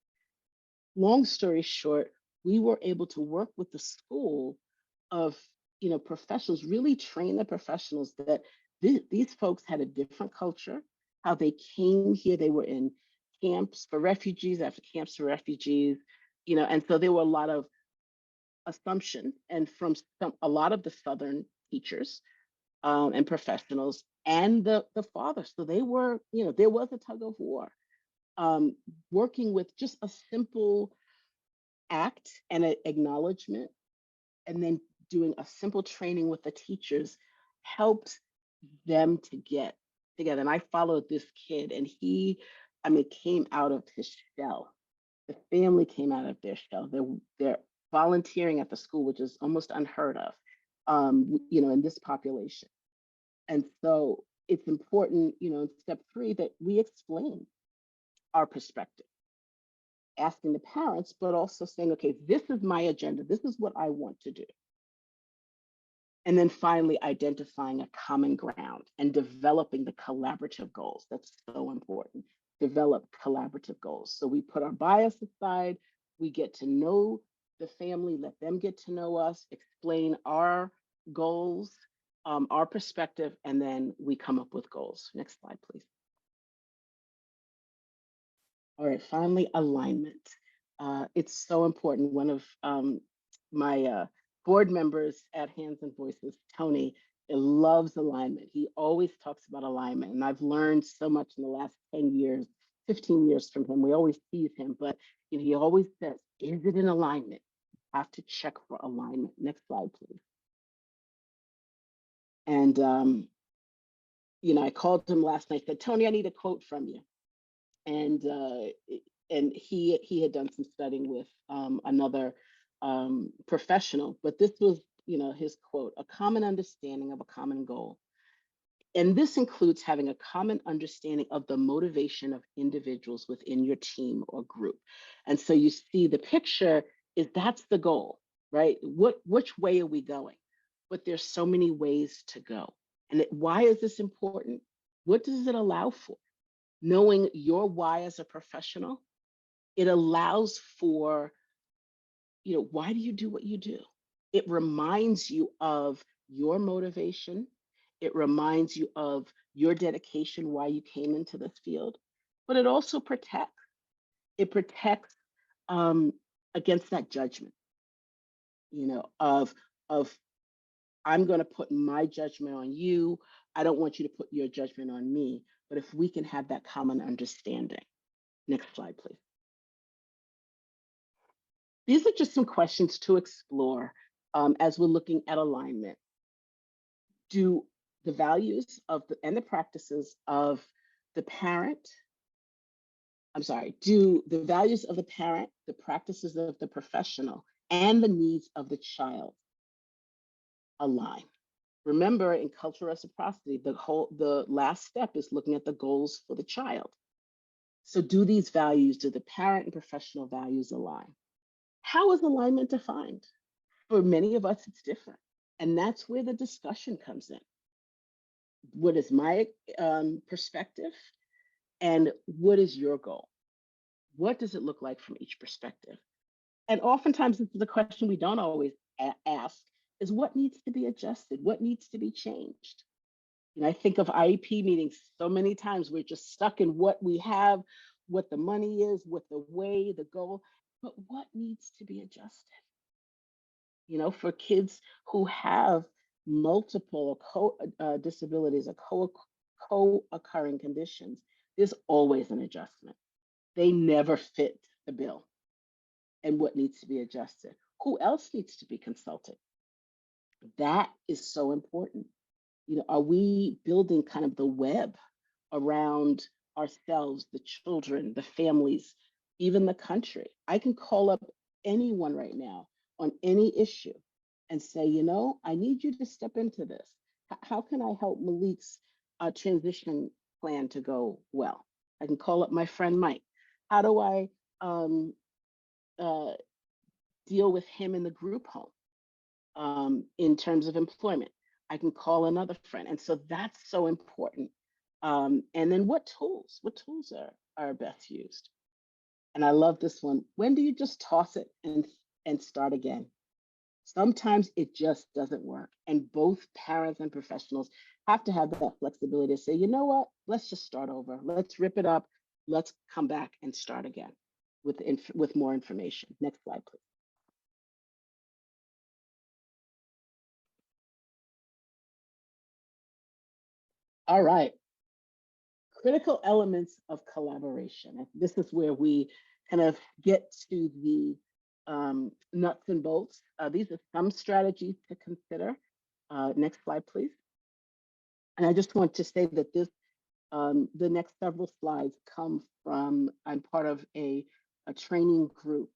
Long story short, we were able to work with the school of professionals, really train the professionals that these folks had a different culture, how they came here. They were in camps for refugees, after camps for refugees, and so there were a lot of assumptions, and from a lot of the Southern teachers and professionals and the father. So they were, there was a tug of war, working with just a simple act and an acknowledgement, and then doing a simple training with the teachers helped them to get together. And I followed this kid, and he, came out of his shell. The family came out of their shell. They're volunteering at the school, which is almost unheard of, in this population. And so it's important, in step 3, that we explain our perspective, asking the parents, but also saying, okay, this is my agenda. This is what I want to do. And then finally, identifying a common ground and developing the collaborative goals. That's so important. Develop collaborative goals. So we put our bias aside, we get to know the family, let them get to know us, explain our goals, our perspective, and then we come up with goals. Next slide, please. All right, finally, alignment. It's so important. One of my board members at Hands and Voices, Tony, loves alignment. He always talks about alignment. And I've learned so much in the last 10 years, 15 years from him. We always tease him, but he always says, is it in alignment? Have to check for alignment. Next slide, please. And, I called him last night, said, Tony, I need a quote from you. And he had done some studying with another professional, but this was, his quote: a common understanding of a common goal. And this includes having a common understanding of the motivation of individuals within your team or group. And so you see the picture is that's the goal, right? Which way are we going? But there's so many ways to go. And why is this important? What does it allow for? Knowing your why as a professional, it allows for, why do you do what you do? It reminds you of your motivation. It reminds you of your dedication, why you came into this field, but it also protects. It protects against that judgment, of I'm going to put my judgment on you. I don't want you to put your judgment on me. But if we can have that common understanding. Next slide, please. These are just some questions to explore as we're looking at alignment. Do the values and the practices of the parent, do the values of the parent, the practices of the professional, and the needs of the child align? Remember, in cultural reciprocity, the last step is looking at the goals for the child. So do these values, do the parent and professional values align? How is alignment defined? For many of us, it's different. And that's where the discussion comes in. What is my perspective? And what is your goal? What does it look like from each perspective? And oftentimes, this is a question we don't always ask, is what needs to be adjusted? What needs to be changed? I think of IEP meetings so many times, we're just stuck in what we have, what the money is, what the way, the goal, but what needs to be adjusted? For kids who have multiple disabilities or co-occurring conditions, there's always an adjustment. They never fit the bill. And what needs to be adjusted? Who else needs to be consulted? That is so important. Are we building kind of the web around ourselves, the children, the families, even the country? I can call up anyone right now on any issue and say, I need you to step into this. How can I help Malik's transition plan to go well? I can call up my friend Mike. How do I deal with him in the group home in terms of employment? I can call another friend. And so that's so important. And then what tools are best used? And I love this one. When do you just toss it and start again? Sometimes it just doesn't work. And both parents and professionals have to have that flexibility to say, you know what, let's just start over. Let's rip it up. Let's come back and start again with more information. Next slide, please. All right. Critical elements of collaboration. This is where we kind of get to the nuts and bolts. These are some strategies to consider. Next slide, please. And I just want to say that the next several slides come from, I'm part of a training group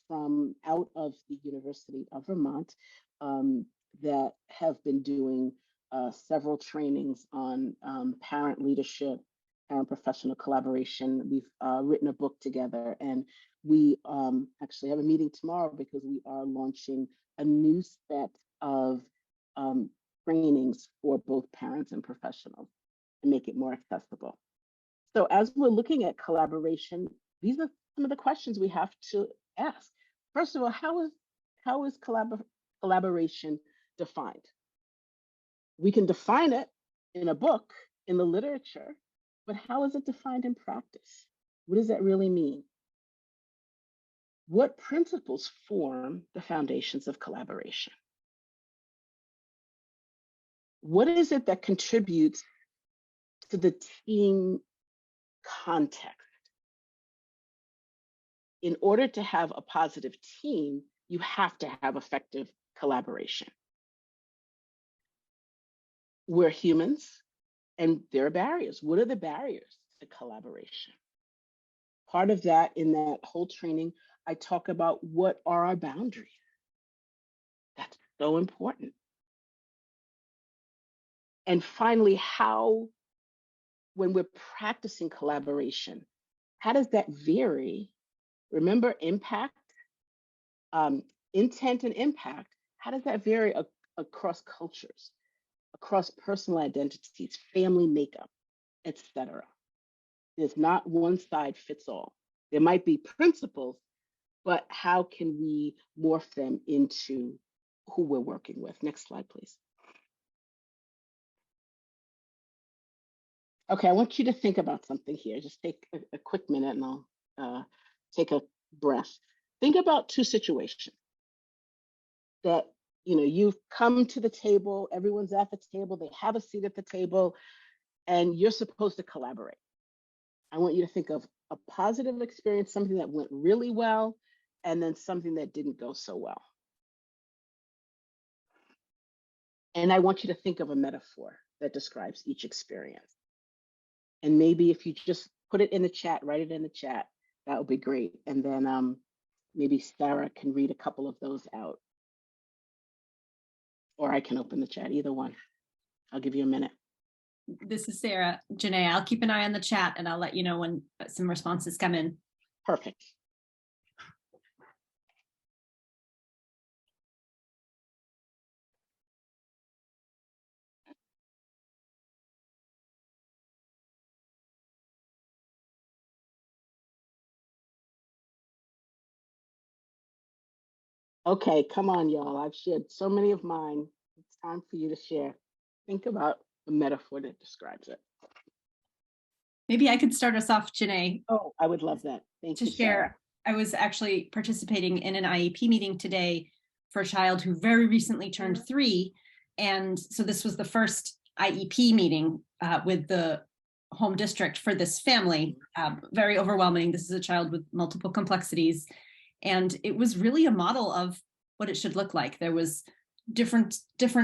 from out of the University of Vermont that have been doing several trainings on parent leadership and professional collaboration. We've written a book together, and we actually have a meeting tomorrow because we are launching a new set of trainings for both parents and professionals and make it more accessible. So as we're looking at collaboration, these are some of the questions we have to ask. First of all, how is collaboration defined? We can define it in a book, in the literature, but how is it defined in practice? What does that really mean? What principles form the foundations of collaboration? What is it that contributes to the team context? In order to have a positive team, you have to have effective collaboration. We're humans and there are barriers. What are the barriers to collaboration? Part of that, in that whole training, I talk about what are our boundaries. That's so important. And finally, how, when we're practicing collaboration, how does that vary? Remember impact, intent and impact, how does that vary across cultures, across personal identities, family makeup, etc.? There's not one side fits all. There might be principles, but how can we morph them into who we're working with? Next slide, please. Okay, I want you to think about something here. Just take a quick minute and I'll take a breath. Think about two situations that, you've come to the table, everyone's at the table, they have a seat at the table, and you're supposed to collaborate. I want you to think of a positive experience, something that went really well, and then something that didn't go so well. And I want you to think of a metaphor that describes each experience. And maybe if you just put it in the chat, write it in the chat, that would be great. And then maybe Sarah can read a couple of those out. Or I can open the chat, either one. I'll give you a minute. This is Sarah. Janae, I'll keep an eye on the chat and I'll let you know when some responses come in. Perfect. Okay, come on, y'all. I've shared so many of mine. It's time for you to share. Think about a metaphor that describes it. Maybe I could start us off, Janae. Oh, I would love that. Thank you, to share. Sarah. I was actually participating in an IEP meeting today for a child who very recently turned 3. And so this was the first IEP meeting with the home district for this family. Very overwhelming. This is a child with multiple complexities. And it was really a model of what it should look like. There was different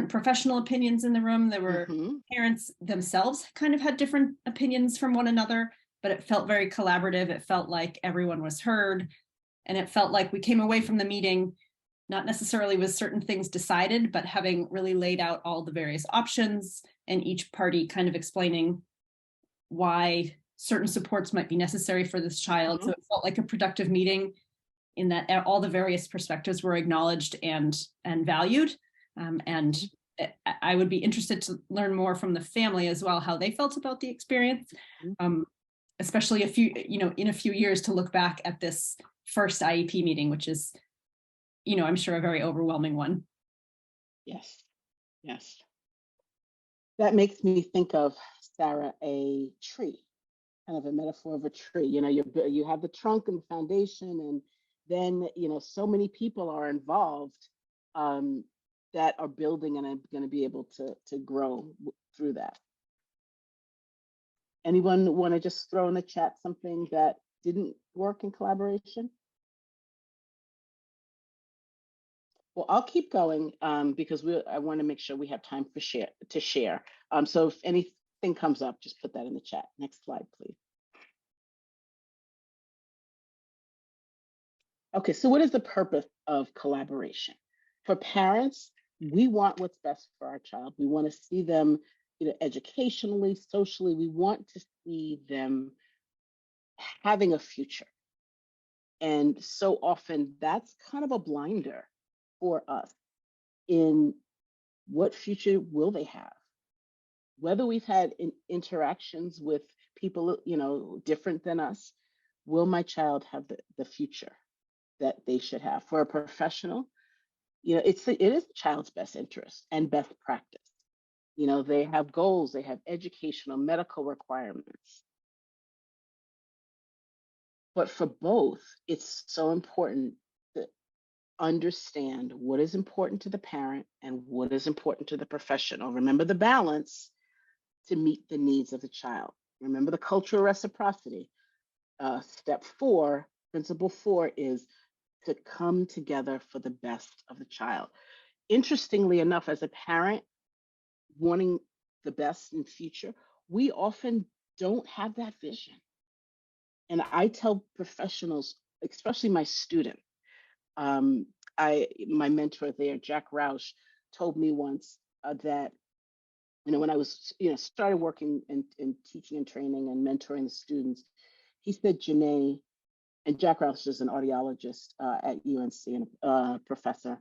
professional opinions in the room. There were parents themselves kind of had different opinions from one another, but it felt very collaborative. It felt like everyone was heard. And it felt like we came away from the meeting, not necessarily with certain things decided, but having really laid out all the various options and each party kind of explaining why certain supports might be necessary for this child. So it felt like a productive meeting in that all the various perspectives were acknowledged and valued. And I would be interested to learn more from the family as well, how they felt about the experience, especially in a few years to look back at this first IEP meeting, which is, I'm sure a very overwhelming one. Yes. That makes me think of, Sarah, a tree, kind of a metaphor of a tree. You have the trunk and the foundation, and then, so many people are involved that are building and are going to be able to grow through that. Anyone want to just throw in the chat something that didn't work in collaboration? Well, I'll keep going because I want to make sure we have time to share. So if anything comes up, just put that in the chat. Next slide, please. Okay, so what is the purpose of collaboration? For parents, we want what's best for our child. We want to see them, educationally, socially. We want to see them having a future. And so often that's kind of a blinder for us in what future will they have? Whether we've had interactions with people, different than us, will my child have the future that they should have. For a professional, it is the child's best interest and best practice. They have goals, they have educational, medical requirements. But for both, it's so important to understand what is important to the parent and what is important to the professional. Remember the balance to meet the needs of the child. Remember the cultural reciprocity. Step 4, principle 4 is to come together for the best of the child. Interestingly enough, as a parent wanting the best in future, we often don't have that vision. And I tell professionals, especially my student, my mentor there, Jack Roush, told me once that when I was started working in teaching and training and mentoring the students, he said, Djenne, and Jack Roush is an audiologist at UNC and a professor.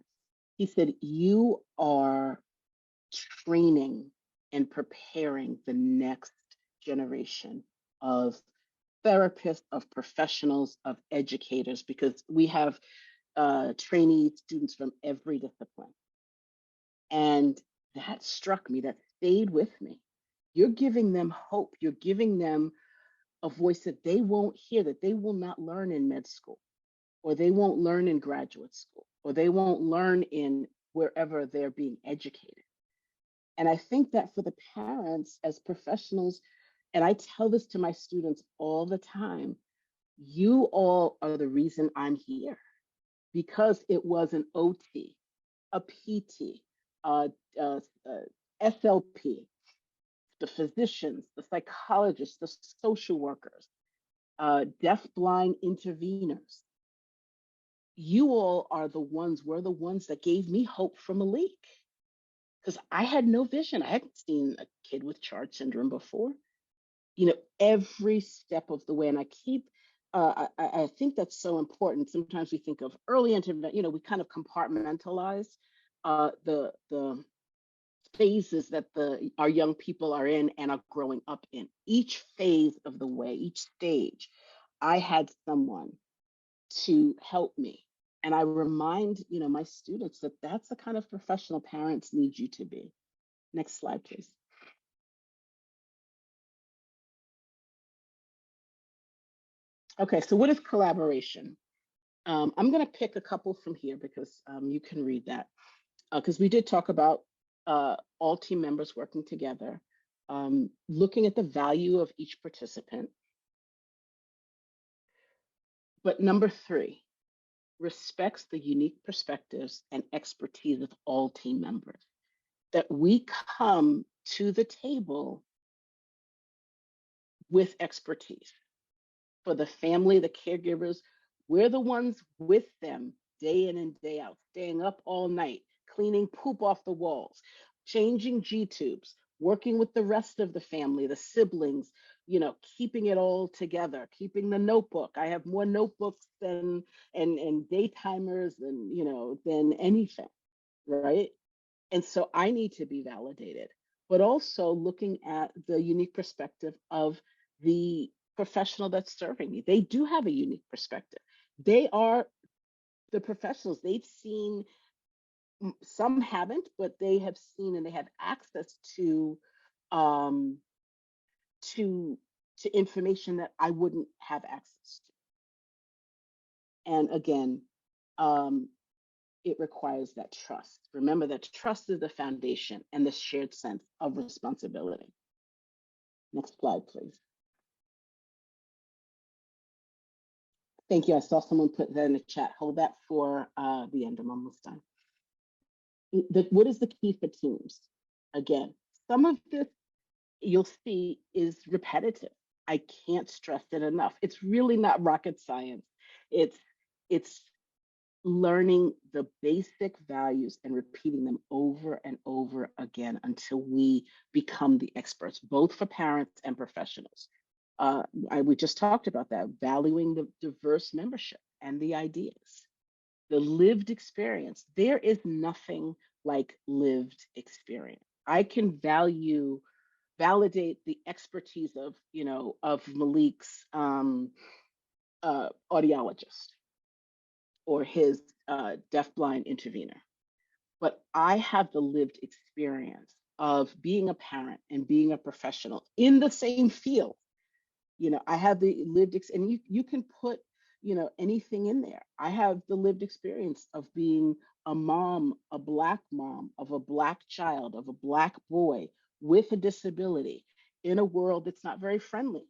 He said, you are training and preparing the next generation of therapists, of professionals, of educators, because we have trainee students from every discipline. And that struck me, that stayed with me. You're giving them hope. You're giving them a voice that they won't hear, that they will not learn in med school, or they won't learn in graduate school, or they won't learn in wherever they're being educated. And I think that for the parents as professionals, and I tell this to my students all the time, you all are the reason I'm here, because it was an OT, a PT, SLP, the physicians, the psychologists, the social workers, deaf-blind interveners. You all are were the ones that gave me hope for Malik, because I had no vision. I hadn't seen a kid with Chart syndrome before. Every step of the way, and I think that's so important. Sometimes we think of early intervention, we kind of compartmentalize the phases that our young people are in and are growing up in. Each phase of the way, each stage, I had someone to help me. And I remind, my students that that's the kind of professional parents need you to be. Next slide, please. Okay, so what is collaboration? I'm going to pick a couple from here because you can read that. Because we did talk about all team members working together, looking at the value of each participant. But number 3, respects the unique perspectives and expertise of all team members. That we come to the table with expertise. For the family, the caregivers, we're the ones with them day in and day out, staying up all night, cleaning poop off the walls, changing G-tubes, working with the rest of the family, the siblings, keeping it all together, keeping the notebook. I have more notebooks and daytimers than anything, right? And so I need to be validated, but also looking at the unique perspective of the professional that's serving me. They do have a unique perspective. They are the professionals. They've seen, some haven't, but they have seen and they have access to information that I wouldn't have access to. And again, it requires that trust. Remember that trust is the foundation and the shared sense of responsibility. Next slide, please. Thank you. I saw someone put that in the chat. Hold that for the end. I'm almost done. What is the key for teams? Again, some of this you'll see is repetitive. I can't stress it enough. It's really not rocket science. It's learning the basic values and repeating them over and over again until we become the experts, both for parents and professionals. We just talked about that, valuing the diverse membership and the ideas, the lived experience. There is nothing like lived experience. I can validate the expertise of Malik's audiologist. or his deafblind intervener. But I have the lived experience of being a parent and being a professional in the same field. I have the and you can put, anything in there. I have the lived experience of being a mom, a Black mom of a Black child, of a Black boy with a disability in a world that's not very friendly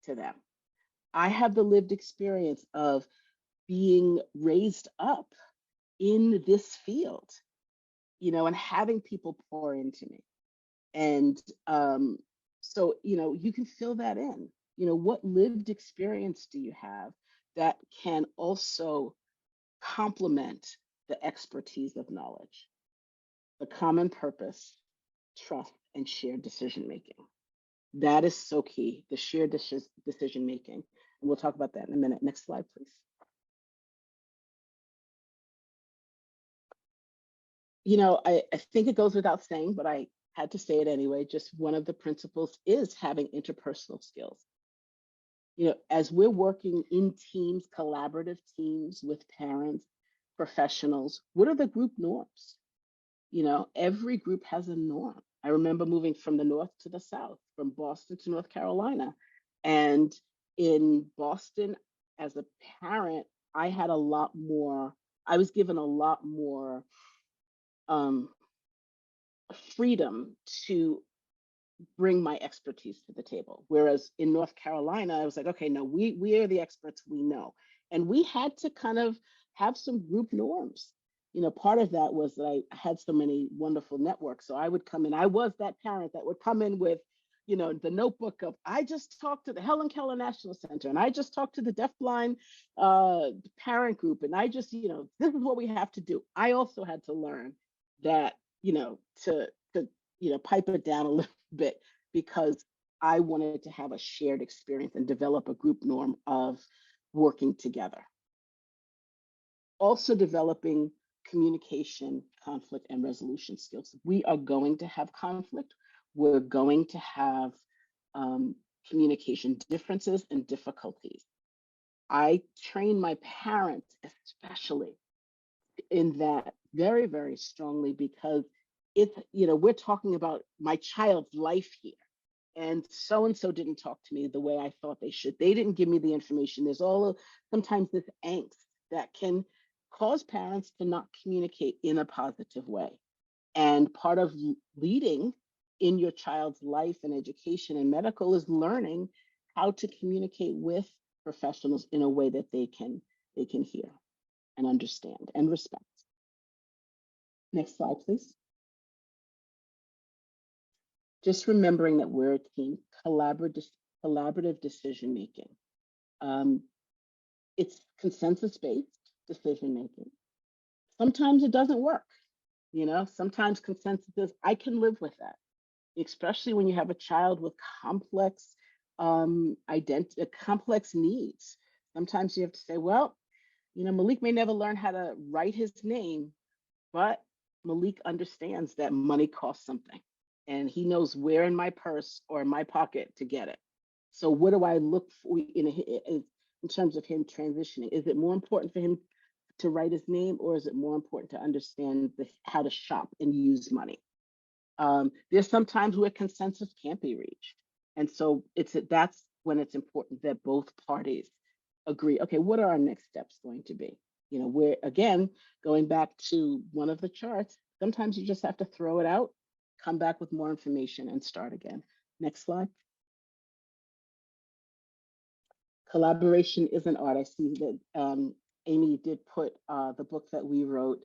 to them. I have the lived experience of being raised up in this field, and having people pour into me. And so, you can fill that in. What lived experience do you have that can also complement the expertise of knowledge, the common purpose, trust, and shared decision making? That is so key, the shared decision making. And we'll talk about that in a minute. Next slide, please. I think it goes without saying, but I had to say it anyway. Just one of the principles is having interpersonal skills. As we're working in teams, collaborative teams with parents, professionals, what are the group norms? Every group has a norm. I remember moving from the North to the South, from Boston to North Carolina. And in Boston, as a parent, I was given a lot more freedom to bring my expertise to the table. Whereas in North Carolina, I was like, okay, no, we are the experts, we know. And we had to kind of have some group norms. Part of that was that I had so many wonderful networks. So I would come in, I was that parent that would come in with, the notebook of, I just talked to the Helen Keller National Center, and I just talked to the deafblind parent group. And I just, this is what we have to do. I also had to learn that, to pipe it down a little bit, because I wanted to have a shared experience and develop a group norm of working together. Also developing communication, conflict, and resolution skills. We are going to have conflict. We're going to have communication differences and difficulties. I train my parents, especially in that very, very strongly, because we're talking about my child's life here. And so didn't talk to me the way I thought they should. They didn't give me the information. There's sometimes this angst that can cause parents to not communicate in a positive way. And part of leading in your child's life and education and medical is learning how to communicate with professionals in a way that they can hear and understand and respect. Next slide, please. Just remembering that we're a team, collaborative decision making. It's consensus-based decision making. Sometimes it doesn't work. Sometimes consensus is, I can live with that, especially when you have a child with complex complex needs. Sometimes you have to say, well, Malik may never learn how to write his name, but Malik understands that money costs something, and he knows where in my purse or in my pocket to get it. So what do I look for in terms of him transitioning? Is it more important for him to write his name, or is it more important to understand how to shop and use money? There's some times where consensus can't be reached. And so that's when it's important that both parties agree, okay, what are our next steps going to be? We're, again, going back to one of the charts, sometimes you just have to throw it out, come back with more information, and start again. Next slide. Collaboration is an art. I see that Amy did put the book that we wrote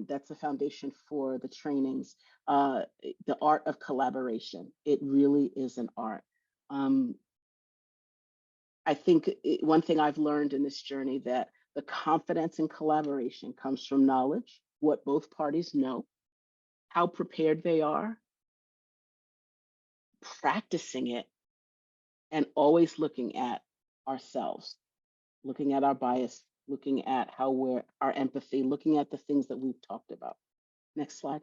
that's a foundation for the trainings, The Art of Collaboration. It really is an art. I think one thing I've learned in this journey, that the confidence in collaboration comes from knowledge, what both parties know, how prepared they are, practicing it, and always looking at ourselves, looking at our bias, looking at our empathy, looking at the things that we've talked about. Next slide.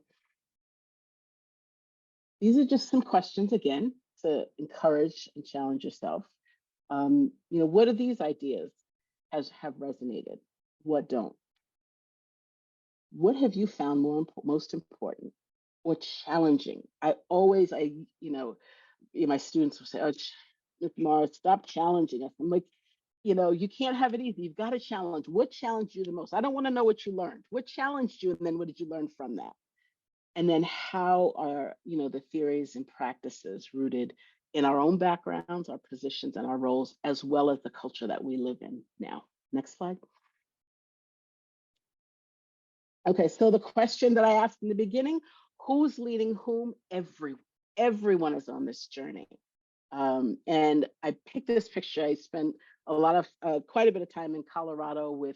These are just some questions, again, to encourage and challenge yourself. What are these ideas? have resonated? What don't? What have you found most important or challenging? My students will say, "Oh, Ms. Morris, stop challenging us." I'm like, you can't have it easy. You've got to challenge. What challenged you the most? I don't want to know what you learned. What challenged you, and then what did you learn from that? And then how are, the theories and practices rooted in our own backgrounds, our positions, and our roles, as well as the culture that we live in now. Next slide. Okay, so the question that I asked in the beginning, who's leading whom? Everyone is on this journey. And I picked this picture. I spent quite a bit of time in Colorado with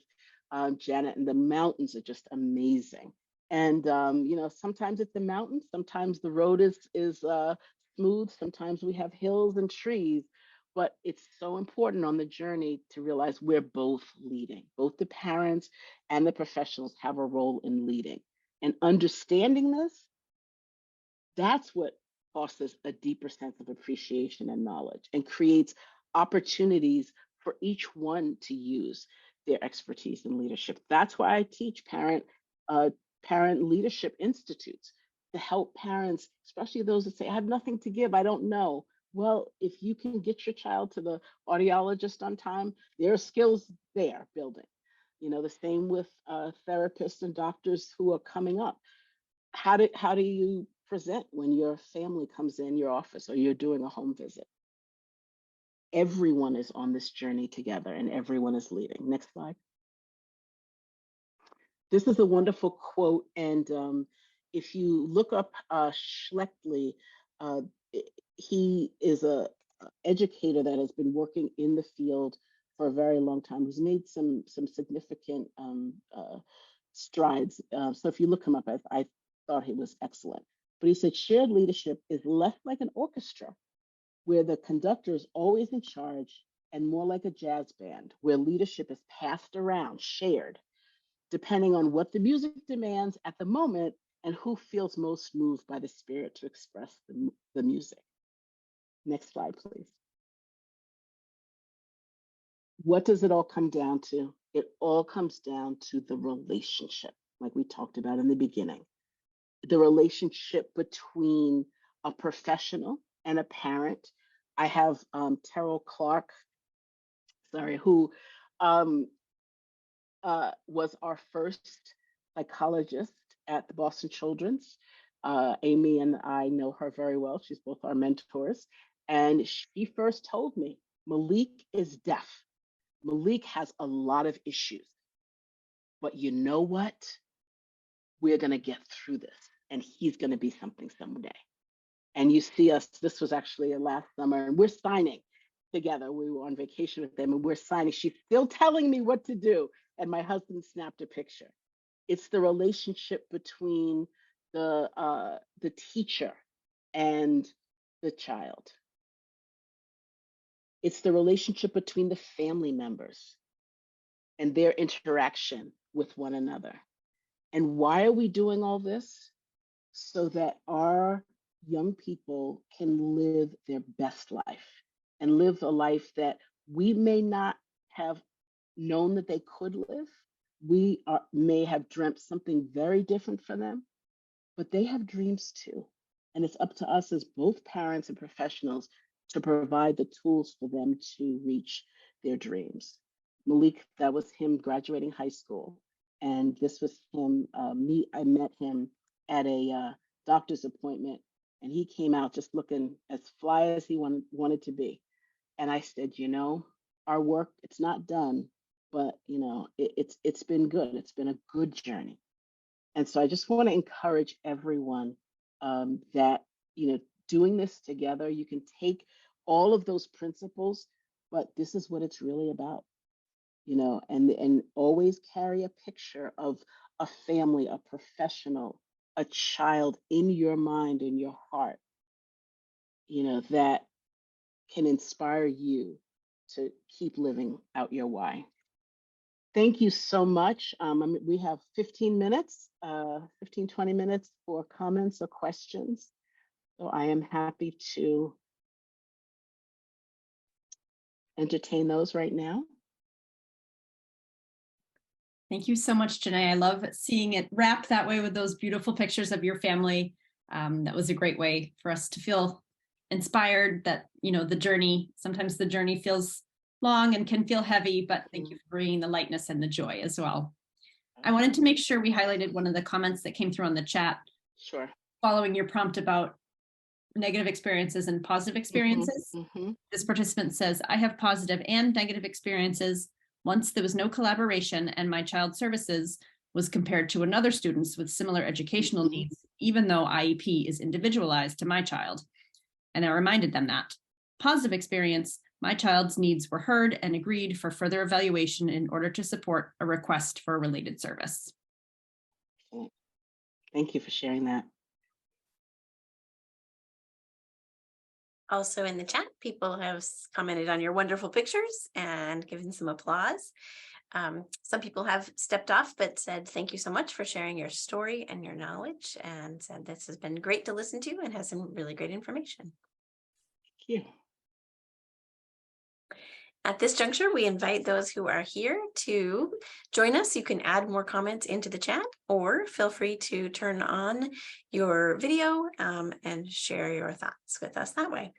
Janet, and the mountains are just amazing. And sometimes it's a mountain, sometimes the road is smooth, sometimes we have hills and trees. But it's so important on the journey to realize we're both leading. Both the parents and the professionals have a role in leading. And understanding this, that's what fosters a deeper sense of appreciation and knowledge, and creates opportunities for each one to use their expertise in leadership. That's why I teach parent leadership institutes, to help parents, especially those that say, "I have nothing to give, I don't know." Well, if you can get your child to the audiologist on time, there are skills there building. The same with therapists and doctors who are coming up. How do you present when your family comes in your office or you're doing a home visit? Everyone is on this journey together, and everyone is leading. Next slide. This is a wonderful quote, and if you look up Schleckley, uh, he is a educator that has been working in the field for a very long time. He's made some significant strides. So if you look him up, I thought he was excellent. But he said shared leadership is less like an orchestra, where the conductor is always in charge, and more like a jazz band, where leadership is passed around, shared, depending on what the music demands at the moment and who feels most moved by the spirit to express the music. Next slide, please. What does it all come down to? It all comes down to the relationship, like we talked about in the beginning. The relationship between a professional and a parent. I have Terrell Clark, who was our first psychologist at the Boston Children's. Amy and I know her very well. She's both our mentors. And she first told me, Malik is deaf. Malik has a lot of issues. But you know what? We're going to get through this, and he's going to be something someday. And you see us, this was actually last summer, and we're signing together. We were on vacation with them, and we're signing. She's still telling me what to do. And my husband snapped a picture. It's the relationship between the teacher and the child. It's the relationship between the family members and their interaction with one another. And why are we doing all this? So that our young people can live their best life, and live a life that we may not have known that they could live. We may have dreamt something very different for them, but they have dreams too. And it's up to us as both parents and professionals to provide the tools for them to reach their dreams. Malik, that was him graduating high school. And this was him, I met him at a doctor's appointment, and he came out just looking as fly as he wanted to be. And I said, our work, it's not done, but it's been good. It's been a good journey. And so I just want to encourage everyone that, doing this together, you can take all of those principles, but this is what it's really about, and always carry a picture of a family, a professional, a child in your mind, in your heart, that can inspire you to keep living out your why. Thank you so much. We have 15 minutes, 20 minutes for comments or questions. So I am happy to entertain those right now. Thank you so much, Djenne. I love seeing it wrapped that way with those beautiful pictures of your family. That was a great way for us to feel inspired that, sometimes the journey feels long and can feel heavy, but thank you for bringing the lightness and the joy as well. I wanted to make sure we highlighted one of the comments that came through on the chat. Sure. Following your prompt about negative experiences and positive experiences. This participant says, I have positive and negative experiences. Once there was no collaboration and my child's services was compared to another student's with similar educational needs, even though IEP is individualized to my child. And I reminded them that. Positive experience, my child's needs were heard and agreed for further evaluation in order to support a request for a related service. Thank you for sharing that. Also in the chat, people have commented on your wonderful pictures and given some applause. Some people have stepped off, but said, thank you so much for sharing your story and your knowledge, and said this has been great to listen to and has some really great information. Thank you. At this juncture, we invite those who are here to join us. You can add more comments into the chat, or feel free to turn on your video and share your thoughts with us that way.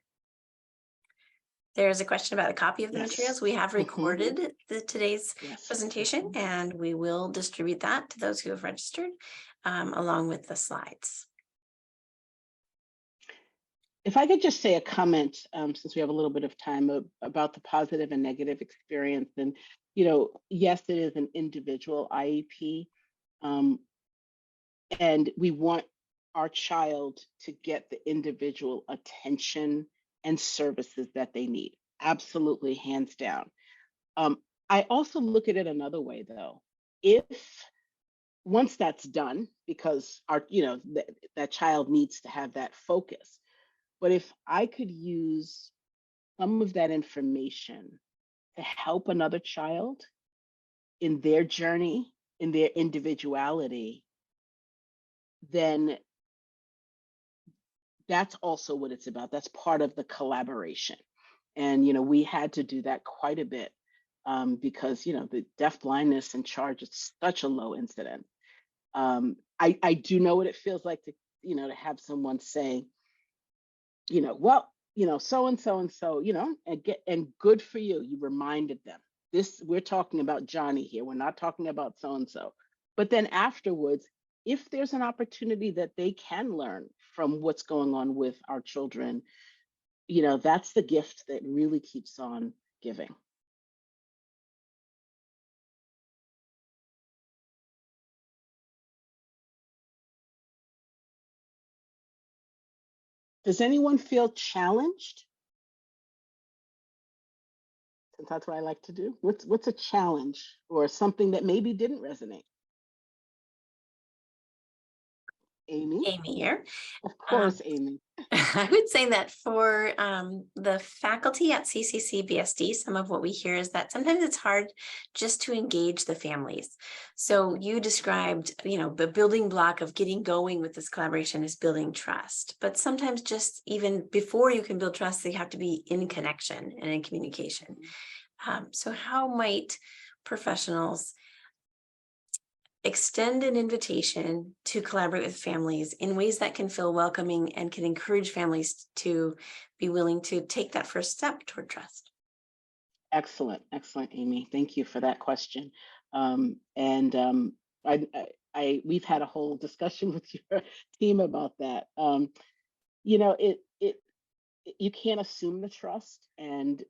There's a question about a copy of the materials. We have recorded today's presentation, and we will distribute that to those who have registered along with the slides. If I could just say a comment, since we have a little bit of time, about the positive and negative experience. And, yes, it is an individual IEP. And we want our child to get the individual attention and services that they need. Absolutely, hands down. I also look at it another way, though. If once that's done, because that child needs to have that focus. But if I could use some of that information to help another child in their journey, in their individuality, then that's also what it's about. That's part of the collaboration. And, we had to do that quite a bit because, the deaf-blindness in charge is such a low incidence. I do know what it feels like to, to have someone say, well, so-and-so and so, and good for you. You reminded them. We're talking about Johnny here. We're not talking about so-and-so. But then afterwards, if there's an opportunity that they can learn from what's going on with our children, that's the gift that really keeps on giving. Does anyone feel challenged? Since that's what I like to do. What's a challenge or something that maybe didn't resonate? Amy? Amy here. Of course, Amy. I would say that for the faculty at CCC BSD, some of what we hear is that sometimes it's hard just to engage the families. So you described, the building block of getting going with this collaboration is building trust. But sometimes just even before you can build trust, they have to be in connection and in communication. So how might professionals extend an invitation to collaborate with families in ways that can feel welcoming and can encourage families to be willing to take that first step toward trust? Excellent, Amy. Thank you for that question. We've had a whole discussion with your team about that. You can't assume the trust, and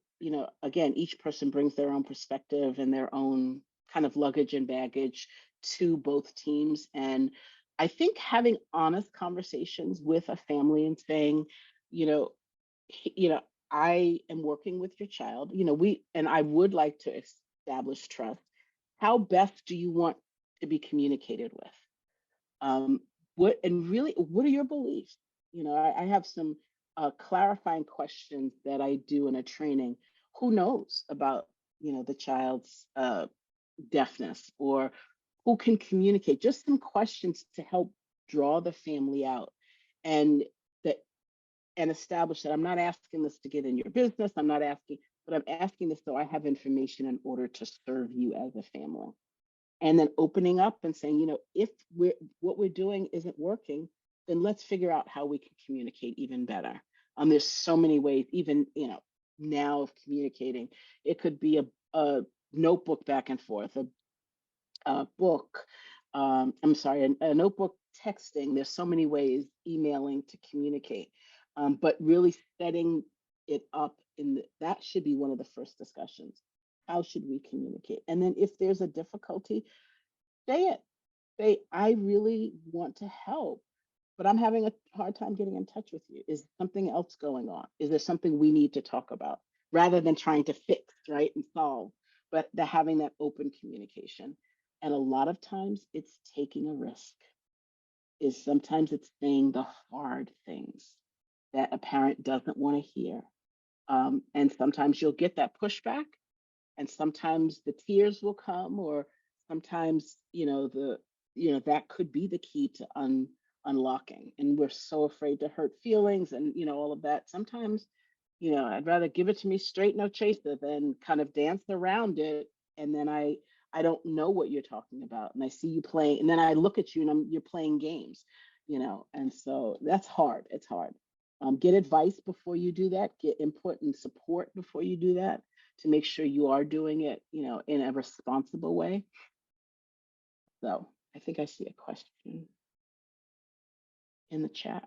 again, each person brings their own perspective and their own kind of luggage and baggage to both teams. And I think having honest conversations with a family and saying, I am working with your child, and I would like to establish trust. How best do you want to be communicated with? What are your beliefs? I have some clarifying questions that I do in a training. Who knows about, the child's deafness, or who can communicate? Just some questions to help draw the family out and establish that I'm not asking this to get in your business. I'm not asking, but I'm asking this so I have information in order to serve you as a family. and then opening up and saying, you know, if what we're doing isn't working, then let's figure out how we can communicate even better. There's so many ways, even, you know, now of communicating. It could be a notebook back and forth, a book, I'm sorry, a notebook texting. There's so many ways, emailing to communicate. But really setting it up that should be one of the first discussions. How should we communicate? And then if there's a difficulty, say it. Say, I really want to help, but I'm having a hard time getting in touch with you. Is something else going on? Is there something we need to talk about? Rather than trying to fix, right, and solve, but having that open communication. And a lot of times it's taking a risk. Sometimes it's saying the hard things that a parent doesn't want to hear. And sometimes you'll get that pushback, and sometimes the tears will come, or sometimes, you know, that could be the key to unlocking. And we're so afraid to hurt feelings and, you know, all of that. Sometimes, you know, I'd rather give it to me straight, no chaser, than kind of dance around it. And then I don't know what you're talking about. And I see you playing, and then I look at you and you're playing games, you know, and so that's hard. It's hard. Get advice before you do that, get input and support before you do that, to make sure you are doing it, you know, in a responsible way. So I think I see a question in the chat.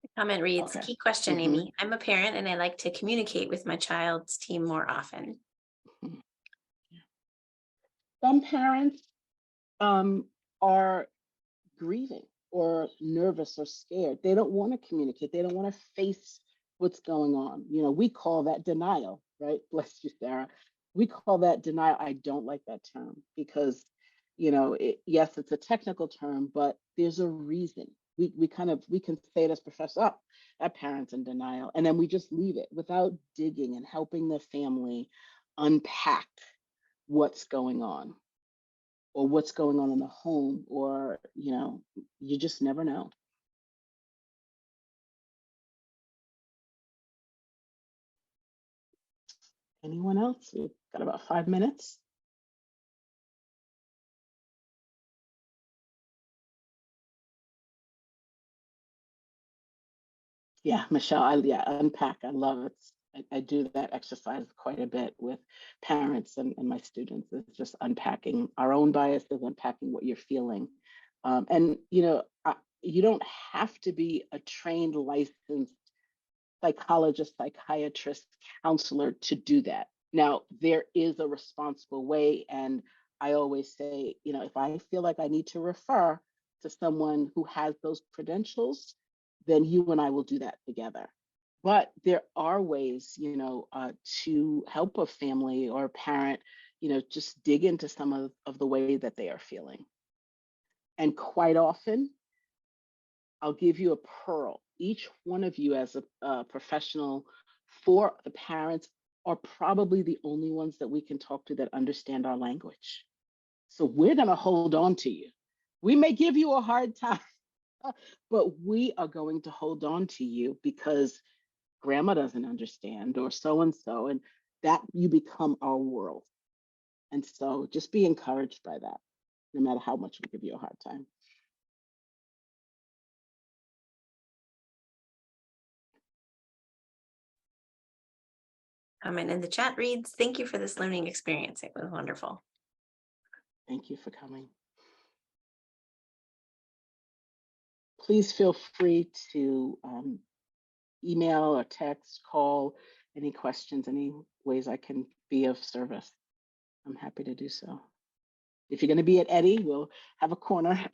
The comment reads, Okay. key question, Mhm. Amy. I'm a parent and I like to communicate with my child's team more often. Some parents are grieving or nervous or scared. They don't want to communicate. They don't want to face what's going on. You know, we call that denial, right? Bless you, Sarah. We call that denial. I don't like that term because, you know, yes, it's a technical term, but there's a reason. We can say it as professors, oh, that parent's in denial. And then we just leave it without digging and helping the family unpack what's going on, or what's going on in the home, or, you know, you just never know. Anyone else? We've got about 5 minutes. Yeah, Michelle, unpack. I love it. I do that exercise quite a bit with parents and my students. It's just unpacking our own biases, unpacking what you're feeling. And, you know, you don't have to be a trained, licensed psychologist, psychiatrist, counselor to do that. Now, there is a responsible way. And I always say, you know, if I feel like I need to refer to someone who has those credentials, then you and I will do that together. But there are ways, you know, to help a family or a parent, you know, just dig into some of the way that they are feeling. And quite often, I'll give you a pearl. Each one of you, as a professional for the parents, are probably the only ones that we can talk to that understand our language. So we're going to hold on to you. We may give you a hard time, but we are going to hold on to you because grandma doesn't understand, or so and so, and that you become our world. And so just be encouraged by that, no matter how much we give you a hard time. Comment in the chat reads, thank you for this learning experience. It was wonderful. Thank you for coming. Please feel free to email or text, call, any questions, any ways I can be of service. I'm happy to do so. If you're going to be at Eddie, we'll have a corner.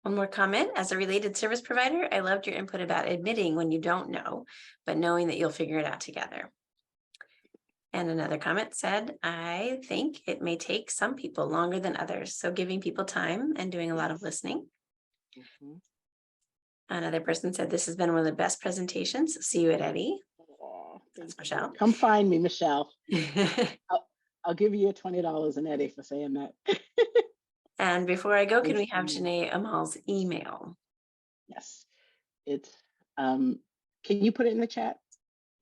One more comment. As a related service provider, I loved your input about admitting when you don't know, but knowing that you'll figure it out together. And another comment said, I think it may take some people longer than others. So giving people time and doing a lot of listening. Mm-hmm. Another person said, this has been one of the best presentations. See you at Eddie. Oh, That's Michelle. come find me, Michelle. I'll give you $20 in Eddie for saying that. And before I go, can we have Djenne-amal's email? Yes, it's Can you put it in the chat,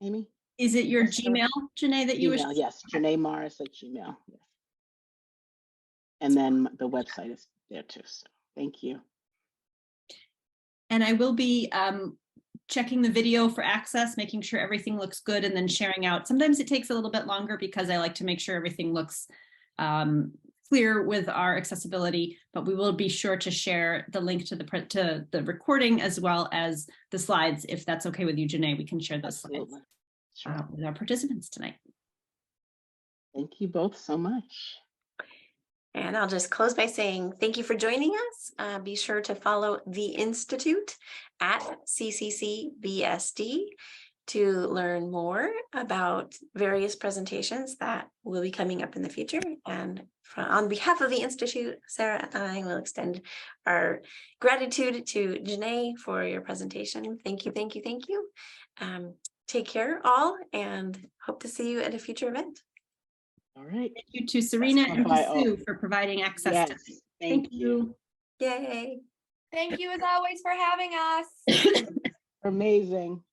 Amy? Is it your Yes, sure. Gmail, Janae, that you wish? Gmail, yes, Djenne Morris at Gmail. Yes. And then the website is there too. So thank you. And I will be checking the video for access, making sure everything looks good, and then sharing out. Sometimes it takes a little bit longer because I like to make sure everything looks clear with our accessibility, but we will be sure to share the link to the recording as well as the slides. If that's okay with you, Janae, we can share those Absolutely. slides Sure. with our participants tonight. Thank you both so much. And I'll just close by saying thank you for joining us. Be sure to follow the Institute at CCCBSD to learn more about various presentations that will be coming up in the future. And on behalf of the Institute, Sarah and I will extend our gratitude to Janae for your presentation. Thank you, thank you, thank you. Take care all, and hope to see you at a future event. All right. Thank you to Serena and to Bye all. Sue for providing access. Yes, Tonight. thank you. Yay. Thank you as always for having us. Amazing.